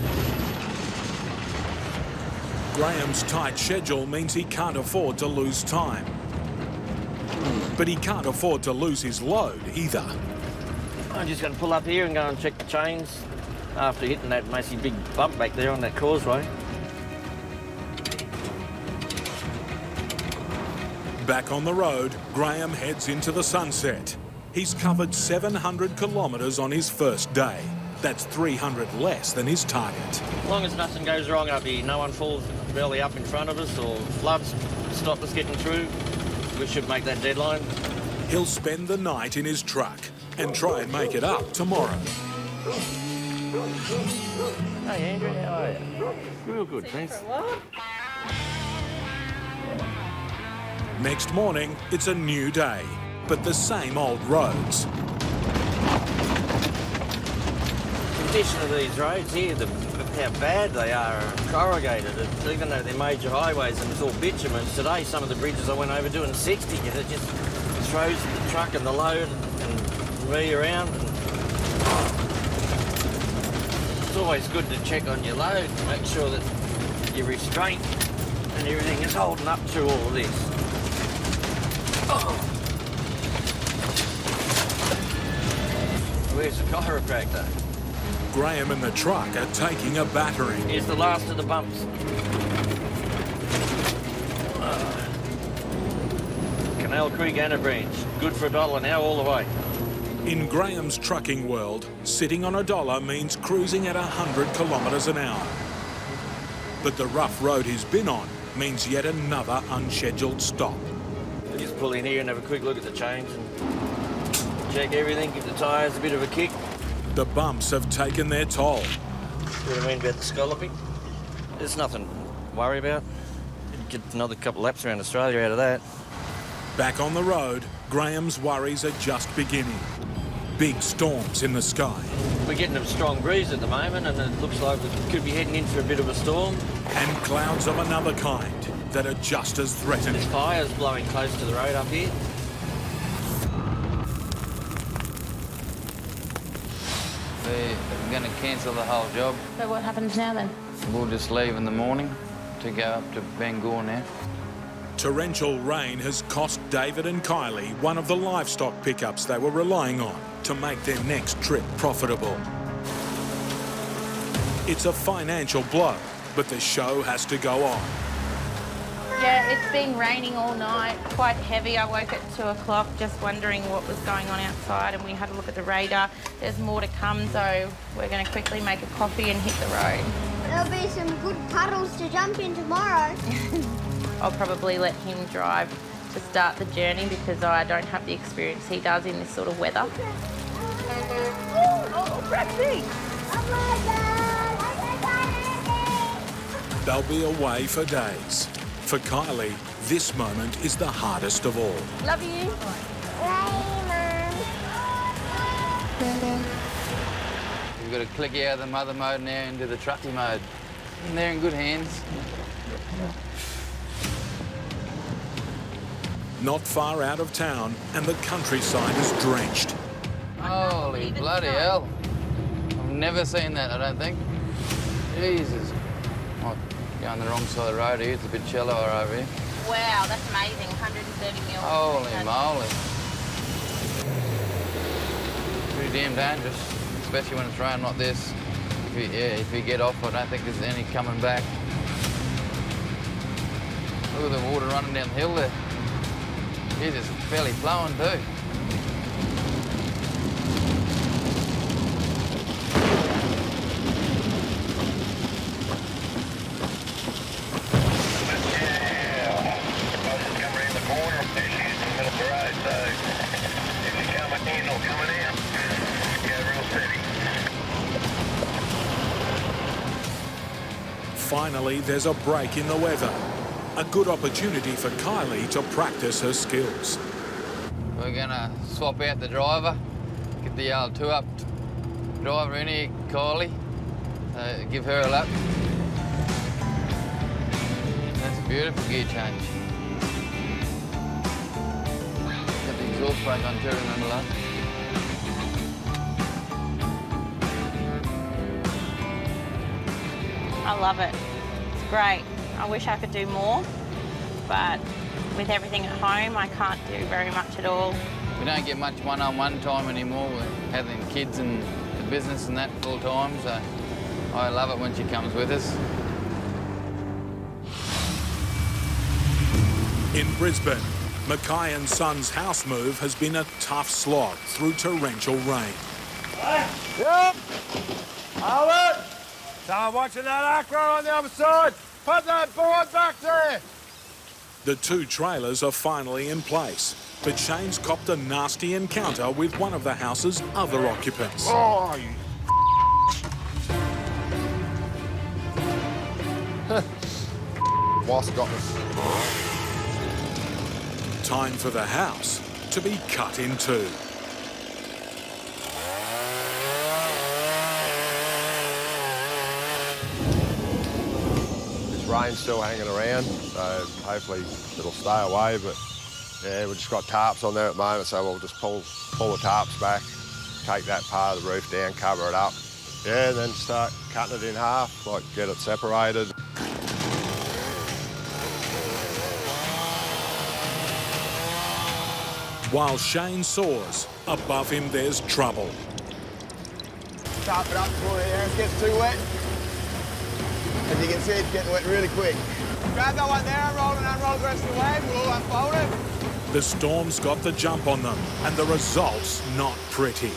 Graham's tight schedule means he can't afford to lose time. But he can't afford to lose his load either. I'm just going to pull up here and go and check the chains after hitting that massive big bump back there on that causeway. Back on the road, Grahame heads into the sunset. He's covered 700 kilometres on his first day. That's 300 less than his target. As long as nothing goes wrong up here, no one falls belly up in front of us or floods stop us getting through, we should make that deadline. He'll spend the night in his truck and try and make it up tomorrow. Hey Andrew, how are you? Real good, thanks. Next morning, it's a new day, but the same old roads. The condition of these roads here, how bad they are corrugated, even though they're major highways and it's all bitumen. Today, some of the bridges I went over doing 60, and it just throws the truck and the load and me around. And it's always good to check on your load, make sure that your restraint and everything is holding up through all of this. Where's the chiropractor? Grahame and the truck are taking a battering. Here's the last of the bumps. Canal Creek and a branch. Good for $1 now all the way. In Graham's trucking world, sitting on $1 means cruising at 100 kilometres an hour. But the rough road he's been on means yet another unscheduled stop. Just pull in here and have a quick look at the chains and check everything, give the tyres a bit of a kick. The bumps have taken their toll. See what I mean about the scalloping? There's nothing to worry about. Get another couple laps around Australia out of that. Back on the road, Graham's worries are just beginning. Big storms in the sky. We're getting a strong breeze at the moment and it looks like we could be heading in for a bit of a storm. And clouds of another kind that are just as threatening. There's fires blowing close to the road up here. We're going to cancel the whole job. So what happens now then? We'll just leave in the morning to go up to Bangor now. Torrential rain has cost David and Kylie one of the livestock pickups they were relying on to make their next trip profitable. It's a financial blow, but the show has to go on. Yeah, it's been raining all night, quite heavy. I woke at 2 o'clock just wondering what was going on outside, and we had a look at the radar. There's more to come, so we're going to quickly make a coffee and hit the road. There'll be some good puddles to jump in tomorrow. I'll probably let him drive to start the journey because I don't have the experience he does in this sort of weather. Oh, Braxy! They'll be away for days. For Kylie, this moment is the hardest of all. Love you. We've got to click out of the mother mode now into the trucky mode. And they're in good hands. Not far out of town, and the countryside is drenched. Holy bloody hell. I've never seen that, I don't think. Jesus. Might go on the wrong side of the road here. It's a bit shallower over here. Wow, that's amazing. 130 mil. Holy moly. pretty damn dangerous, especially when it's raining like this. If you get off, I don't think there's any coming back. Look at the water running down the hill there. It's just fairly flowing too. Finally, there's a break in the weather. A good opportunity for Kylie to practice her skills. We're gonna swap out the driver, get the old two-up driver in here, Kylie, give her a lap. That's a beautiful gear change. Got the exhaust brake on Turbulent below. I love it. It's great. I wish I could do more, but with everything at home, I can't do very much at all. We don't get much one-on-one time anymore. We're having kids and the business and that full time, so I love it when she comes with us. In Brisbane, Mackay and Son's house move has been a tough slog through torrential rain. Yep. Hold it. So I'm watching that acro on the other side. Put that board back there. The two trailers are finally in place, but Shane's copped a nasty encounter with one of the house's other occupants. Oh, you Wasp got me. Time for the house to be cut in two. Rain's still hanging around, so hopefully it'll stay away, but yeah, we've just got tarps on there at the moment, so we'll just pull the tarps back, take that part of the roof down, cover it up, yeah, and then start cutting it in half, like get it separated. While Shane soars, above him there's trouble. Tarp it up before it gets too wet. As you can see, it's getting wet really quick. Grab that one there, unroll the rest of the way, we'll all unfold it. The storm's got the jump on them, and the result's not pretty.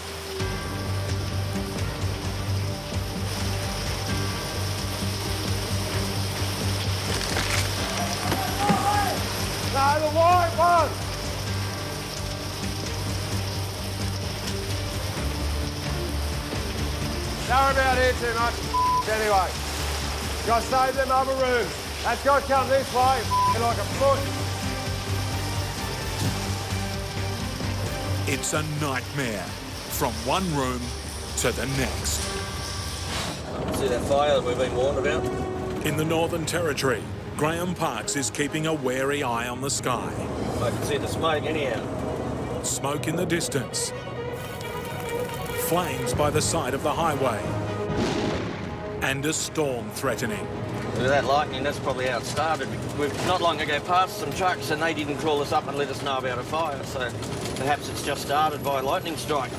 No, the white one! Don't worry about here too much, anyway. Got to save them other rooms. That's got to come this way, like a foot. It's a nightmare, from one room to the next. See that fire that we've been warned about? In the Northern Territory, Grahame Parks is keeping a wary eye on the sky. I can see the smoke anyhow. Smoke in the distance. Flames by the side of the highway. And a storm threatening. With that lightning, that's probably how it started. We've not long ago passed some trucks and they didn't call us up and let us know about a fire, so perhaps it's just started by a lightning strike. You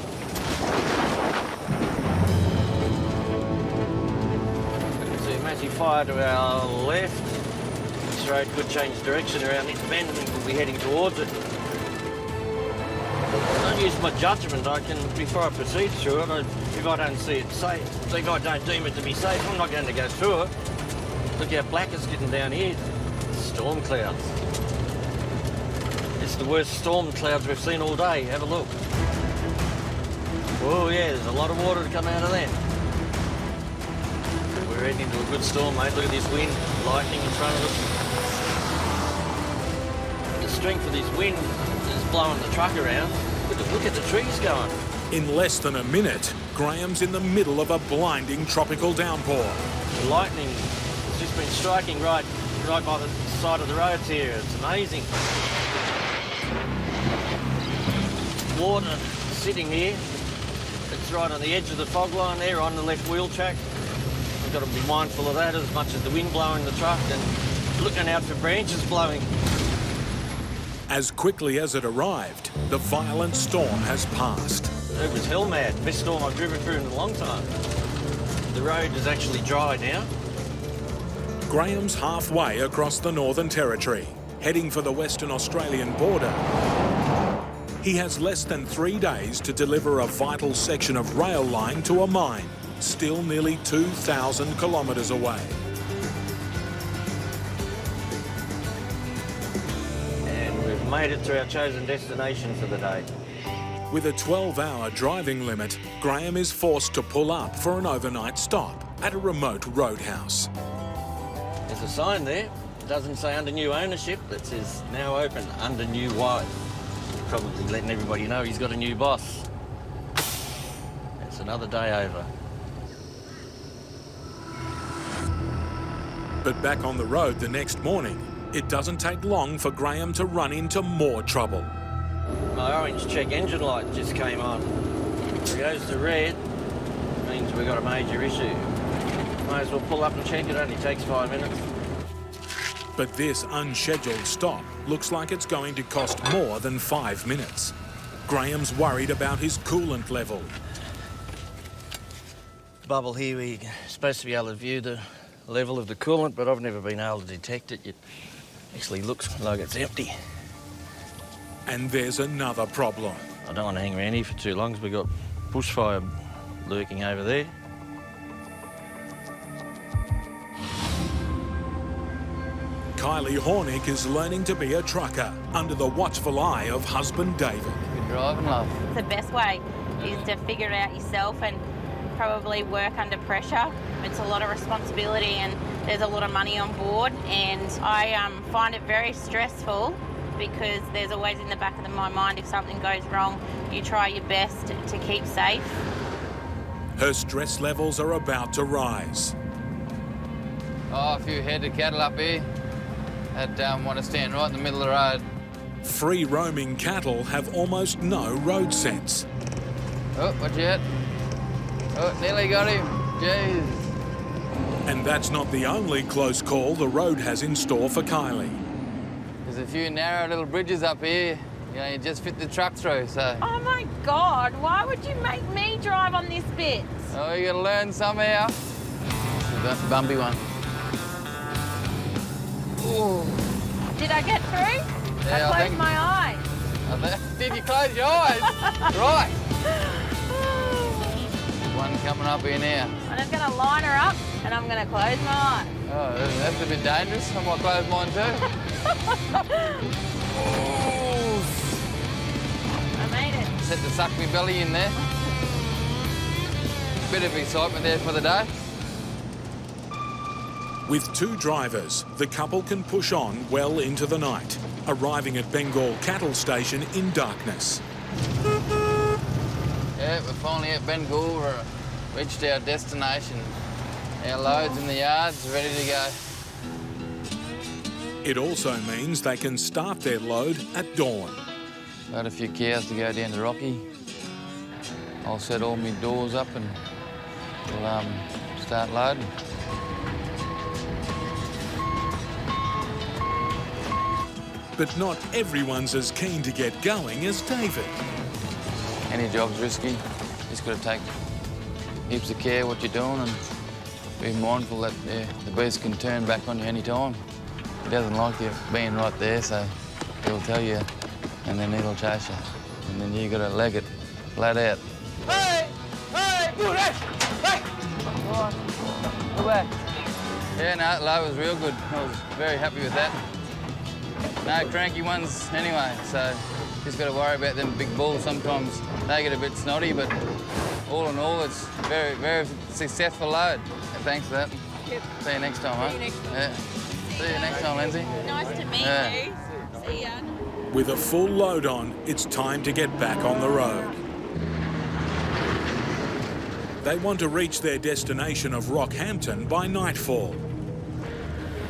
can see a massive fire to our left. This road could change direction around this bend and we'll be heading towards it. I don't use my judgment. Before I proceed through it, if I don't see it safe, if I don't deem it to be safe, I'm not going to go through it. Look how black it's getting down here. Storm clouds. It's the worst storm clouds we've seen all day. Have a look. Oh yeah, there's a lot of water to come out of that. We're heading into a good storm, mate. Look at this wind, lightning in front of us. The strength of this wind is blowing the truck around. Look at the trees going. In less than a minute, Graham's in the middle of a blinding tropical downpour. The lightning has just been striking right by the side of the roads here. It's amazing. Water sitting here. It's right on the edge of the fog line there, on the left wheel track. We've got to be mindful of that as much as the wind blowing the truck and looking out for branches blowing. As quickly as it arrived, the violent storm has passed. It was hell mad. Best storm I've driven through in a long time. The road is actually dry now. Graham's halfway across the Northern Territory, heading for the Western Australian border. He has less than 3 days to deliver a vital section of rail line to a mine, still nearly 2,000 kilometres away. And we've made it to our chosen destination for the day. With a 12-hour driving limit, Grahame is forced to pull up for an overnight stop at a remote roadhouse. There's a sign there. It doesn't say under new ownership. That says now open under new wife. Probably letting everybody know he's got a new boss. It's another day over. But back on the road the next morning, it doesn't take long for Grahame to run into more trouble. My orange check engine light just came on. If it goes to red, it means we've got a major issue. Might as well pull up and check. It only takes 5 minutes. But this unscheduled stop looks like it's going to cost more than 5 minutes. Graham's worried about his coolant level. Bubble here, we're supposed to be able to view the level of the coolant, but I've never been able to detect it. It actually looks like it's empty. And there's another problem. I don't want to hang around here for too long because we've got bushfire lurking over there. Kylie Hornick is learning to be a trucker under the watchful eye of husband David. Good driving, love. The best way is to figure it out yourself and probably work under pressure. It's a lot of responsibility and there's a lot of money on board, and I find it very stressful because there's always in the back of my mind, if something goes wrong, you try your best to keep safe. Her stress levels are about to rise. Oh, a few head of cattle up here that want to stand right in the middle of the road. Free roaming cattle have almost no road sense. Oh, watch out. Oh, nearly got him. Jeez. And that's not the only close call the road has in store for Kylie. There's a few narrow little bridges up here. You know, you just fit the truck through, so... Oh my God, why would you make me drive on this bit? Oh, you gotta learn somehow. It's a bumpy one. Ooh. Did I get through? Yeah, I closed my eyes. Did you close your eyes? Right. One coming up here now. I'm just gonna line her up and I'm gonna close my eyes. Oh, that's a bit dangerous. I might close mine too. I made it. Just had to suck my belly in there. Bit of excitement there for the day. With 2 drivers, the couple can push on well into the night, arriving at Bengal Cattle Station in darkness. Yeah, we're finally at Bengal. We've reached our destination. Our load's in the yards, ready to go. It also means they can start their load at dawn. Got a few cows to go down to Rocky. I'll set all my doors up and we'll start loading. But not everyone's as keen to get going as David. Any job's risky. Just got to take heaps of care what you're doing and be mindful that the beast can turn back on you any time. He doesn't like you being right there, so he'll tell you and then he'll chase you. And then you got to leg it flat out. Hey! Hey! Good! Hey! Go back. Yeah, no, that low was real good. I was very happy with that. No cranky ones anyway, so just got to worry about them big bulls. Sometimes they get a bit snotty, but all in all, it's very, very successful load. Thanks for that. Yep. See you next time, See you next time. Yeah. See you next time, Lindsay. Nice to meet you. See ya. With a full load on, it's time to get back on the road. They want to reach their destination of Rockhampton by nightfall.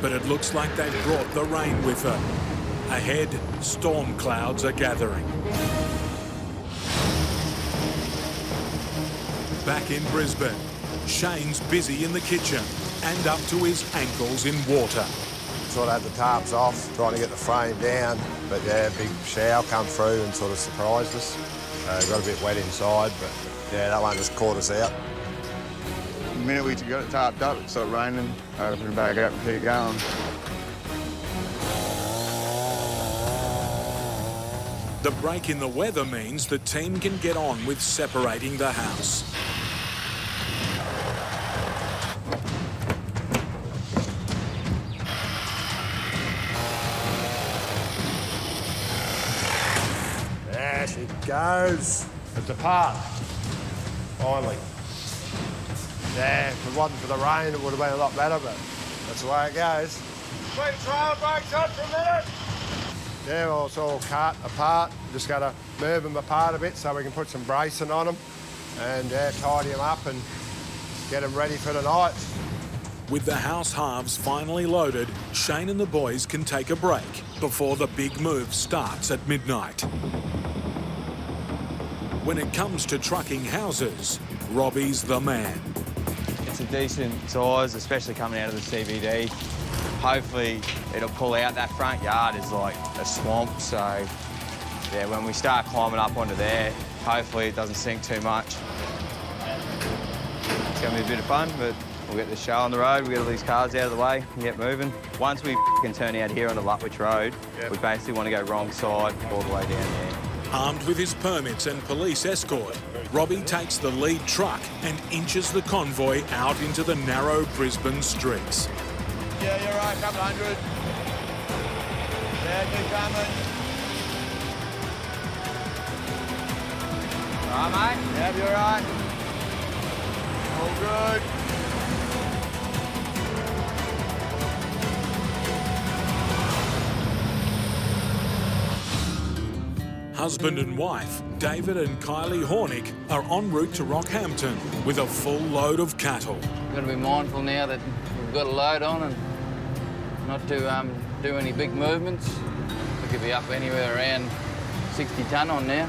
But it looks like they've brought the rain with them. Ahead, storm clouds are gathering. Back in Brisbane, Shane's busy in the kitchen and up to his ankles in water. sort of had the tarps off, trying to get the frame down. But yeah, a big shower come through and sort of surprised us. Got a bit wet inside, but yeah, that one just caught us out. The minute we got it tarped up, it started raining. I opened it back up and keep going. The break in the weather means the team can get on with separating the house. There she goes. It's apart. Finally. Yeah, if it wasn't for the rain, it would have been a lot better, but that's the way it goes. Wait, trial brakes up for a minute. Yeah, well, it's all cut apart. Just got to move them apart a bit so we can put some bracing on them and tidy them up and get them ready for the night. With the house halves finally loaded, Shane and the boys can take a break before the big move starts at midnight. When it comes to trucking houses, Robbie's the man. It's a decent size, especially coming out of the CBD. Hopefully it'll pull out. That front yard is like a swamp, so yeah, when we start climbing up onto there, hopefully it doesn't sink too much. It's gonna be a bit of fun, but we'll get the show on the road, we'll get all these cars out of the way and get moving. Once we can turn out here on the Lutwich Road, we basically want to go wrong side all the way down there. Armed with his permits and police escort, Robbie takes the lead truck and inches the convoy out into the narrow Brisbane streets. Yeah, you're right, couple hundred. Yeah, keep coming. All right, mate? Yeah, you're right. All good. Husband and wife, David and Kylie Hornick, are en route to Rockhampton with a full load of cattle. We've got to be mindful now that we've got a load on and not to do any big movements. We could be up anywhere around 60 tonne on now.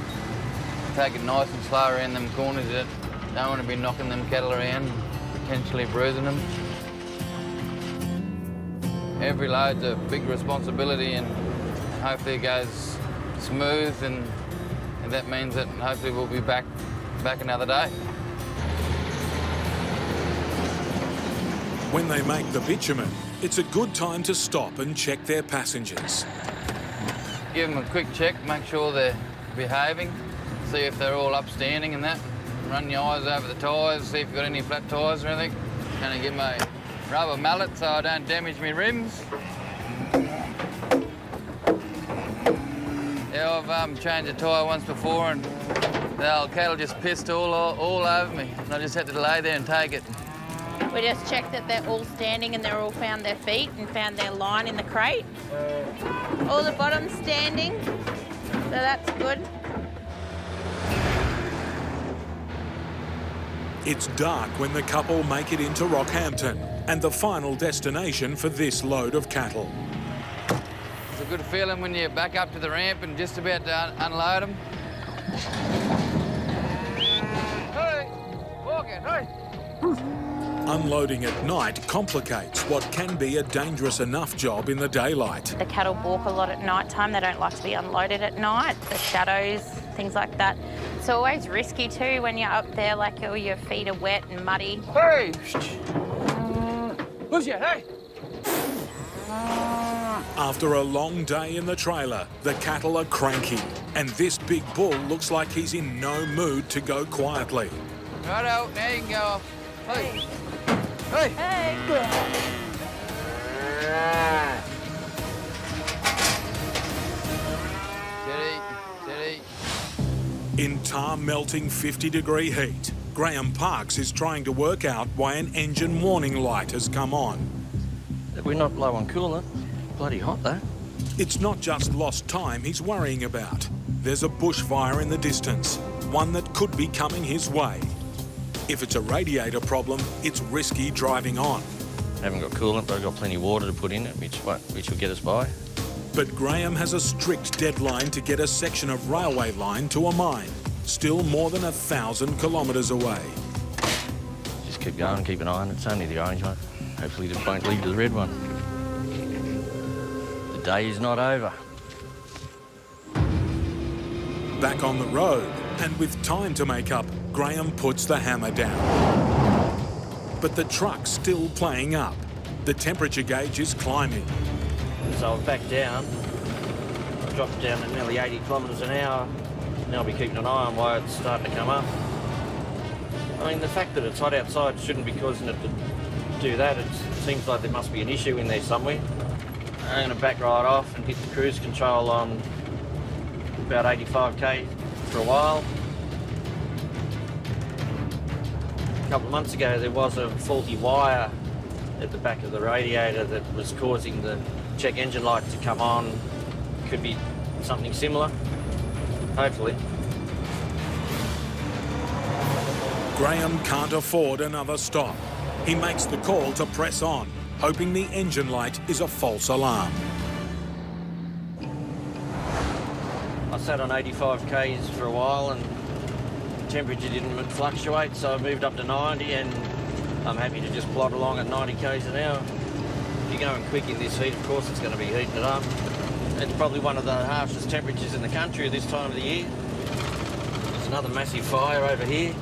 Take it nice and slow around them corners. You don't want to be knocking them cattle around, potentially bruising them. Every load's a big responsibility and hopefully it goes smooth and that means that hopefully we'll be back another day. When they make the bitumen, it's a good time to stop and check their passengers. Give them a quick check, make sure they're behaving, see if they're all upstanding and that. Run your eyes over the tyres, see if you've got any flat tyres or anything. And give them a rubber mallet so I don't damage my rims. Yeah, I've changed a tyre once before and the old cattle just pissed all over me. And I just had to lay there and take it. We just checked that they're all standing and they're all found their feet and found their line in the crate. All the bottom's standing, so that's good. It's dark when the couple make it into Rockhampton and the final destination for this load of cattle. It's a good feeling when you're back up to the ramp and just about to unload them. Hey, walk it, hey. Unloading at night complicates what can be a dangerous enough job in the daylight. The cattle balk a lot at night time. They don't like to be unloaded at night. The shadows, things like that. It's always risky too when you're up there, like all your feet are wet and muddy. Hey! Who's you? Hey! After a long day in the trailer, the cattle are cranky, and this big bull looks like he's in no mood to go quietly. Righto, now you can go off. Hey! Hey! Steady. In tar-melting 50-degree heat, Graham Parks is trying to work out why an engine warning light has come on. We're not low on coolant. Bloody hot, though. It's not just lost time he's worrying about. There's a bushfire in the distance, one that could be coming his way. If it's a radiator problem, it's risky driving on. I haven't got coolant, but I've got plenty of water to put in it, which will get us by. But Graham has a strict deadline to get a section of railway line to a mine, still more than 1,000 kilometres away. Just keep going, keep an eye on it. It's only the orange one. Hopefully it won't lead to the red one. day is not over. Back on the road, and with time to make up, Grahame puts the hammer down. But the truck's still playing up. The temperature gauge is climbing. So I've backed down. I dropped down to nearly 80 kilometres an hour. Now I'll be keeping an eye on why it's starting to come up. I mean, the fact that it's hot outside shouldn't be causing it to do that. It seems like there must be an issue in there somewhere. I'm going to back right off and hit the cruise control on about 85k for a while. A couple of months ago there was a faulty wire at the back of the radiator that was causing the check engine light to come on. Could be something similar, hopefully. Grahame can't afford another stop. He makes the call to press on, hoping the engine light is a false alarm. I sat on 85 k's for a while and temperature didn't fluctuate, so I moved up to 90 and I'm happy to just plod along at 90 k's an hour. If you're going quick in this heat, of course it's going to be heating it up. It's probably one of the harshest temperatures in the country at this time of the year. There's another massive fire over here.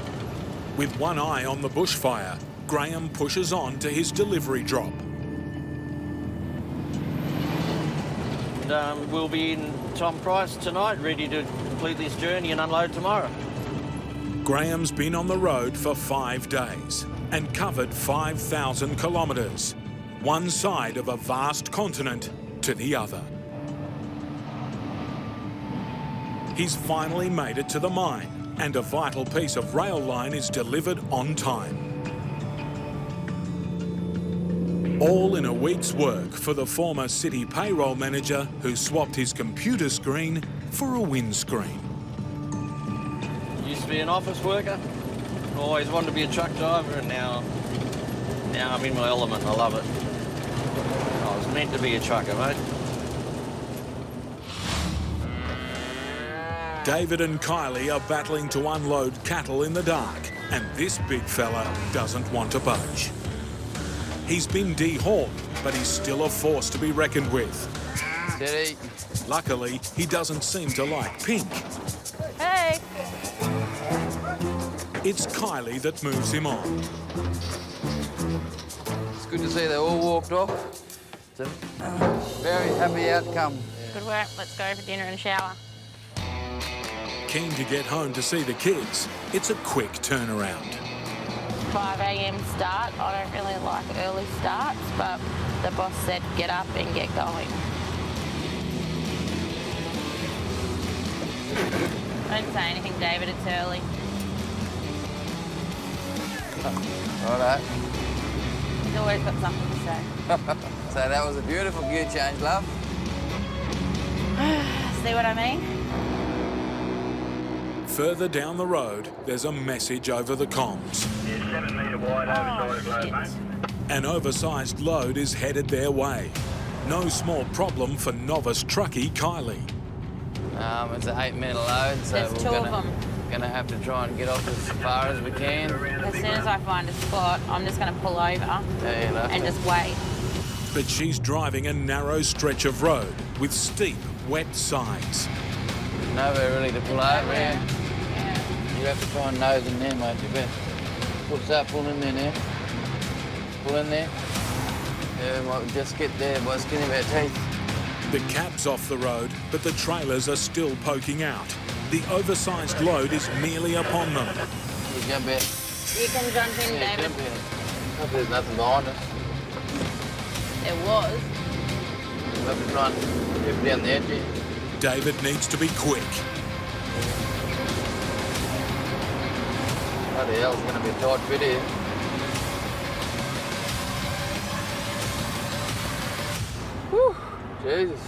With one eye on the bushfire, Grahame pushes on to his delivery drop. And we'll be in Tom Price tonight, ready to complete this journey and unload tomorrow. Graham's been on the road for 5 days and covered 5,000 kilometres, one side of a vast continent to the other. He's finally made it to the mine, and a vital piece of rail line is delivered on time. All in a week's work for the former city payroll manager who swapped his computer screen for a windscreen. Used to be an office worker, always wanted to be a truck driver, and now I'm in my element. I love it. I was meant to be a trucker, mate. David and Kylie are battling to unload cattle in the dark, and this big fella doesn't want to budge. He's been dehauled, but he's still a force to be reckoned with. Steady. Luckily, he doesn't seem to like pink. Hey! It's Kylie that moves him on. It's good to see they all walked off. It's a very happy outcome. Good work. Let's go for dinner and a shower. Keen to get home to see the kids, it's a quick turnaround. 5 a.m. start. I don't really like early starts, but the boss said get up and get going. Don't say anything, David. It's early. Righto. He's always got something to say. So that was a beautiful gear change, love. See what I mean? Further down the road, there's a message over the comms. 7 metre wide oversized load, mate. An oversized load is headed their way. No small problem for novice truckie Kylie. It's an 8 metre load, so There's two of them. Gonna have to try and get off as far as we can. As soon as I find a spot, I'm just going to pull over and just wait. But she's driving a narrow stretch of road with steep, wet sides. Nowhere really to pull over here. You have to try and nose in there, mate. You better start pulling in there now. Pull in there. Yeah, we might just get there by the skin of our teeth. The cab's off the road, but the trailers are still poking out. The oversized load is nearly upon them. You jump in. You can jump in, David. Jump in. Hope there's nothing behind us. There was. We'll have to try and dip down the edge here. David needs to be quick. Bloody hell, it's going to be a tight fit here. Whew, Jesus.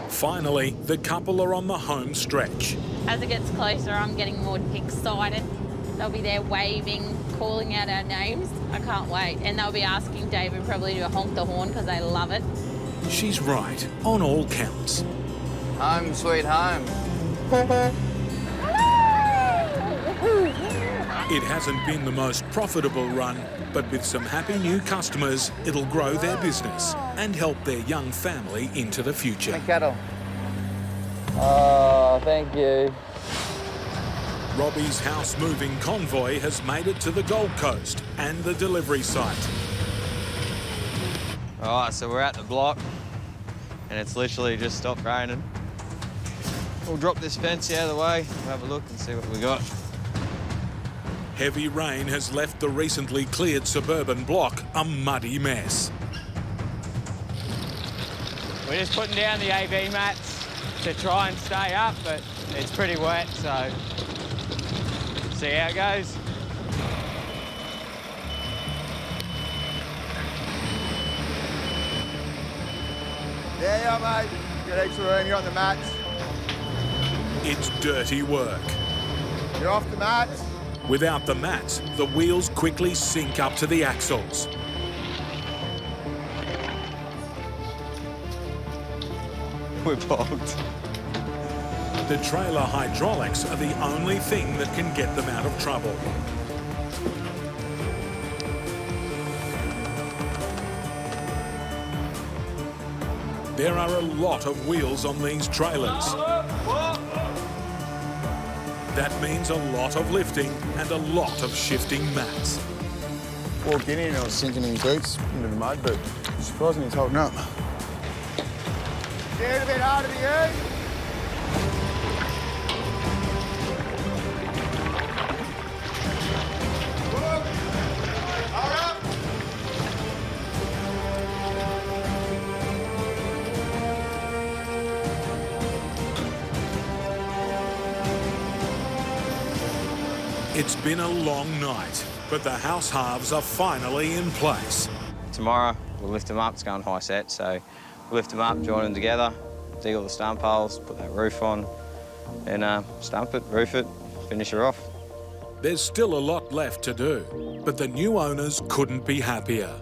Finally, the couple are on the home stretch. As it gets closer, I'm getting more excited. They'll be there waving, calling out our names. I can't wait. And they'll be asking David probably to honk the horn because they love it. She's right, on all counts. Home, sweet home. It hasn't been the most profitable run, but with some happy new customers, it'll grow their business and help their young family into the future. Cattle. Oh, thank you. Robbie's house-moving convoy has made it to the Gold Coast and the delivery site. All right, so we're at the block, and it's literally just stopped raining. We'll drop this fence out of the way, we'll have a look and see what we got. Heavy rain has left the recently cleared suburban block a muddy mess. We're just putting down the AV mats to try and stay up, but it's pretty wet, so see how it goes. There you are, mate. Got extra room, you're on the mats. It's dirty work. You're off the mats. Without the mats, the wheels quickly sink up to the axles. We're bogged. The trailer hydraulics are the only thing that can get them out of trouble. There are a lot of wheels on these trailers. That means a lot of lifting and a lot of shifting mats. Walked in here and I was sinking in boots into the mud, but surprisingly it's holding up. Get a bit harder to you. It's been a long night, but the house halves are finally in place. Tomorrow we'll lift them up, it's going high set, so we'll lift them up, join them together, dig all the stump holes, put that roof on, and stump it, roof it, finish her off. There's still a lot left to do, but the new owners couldn't be happier.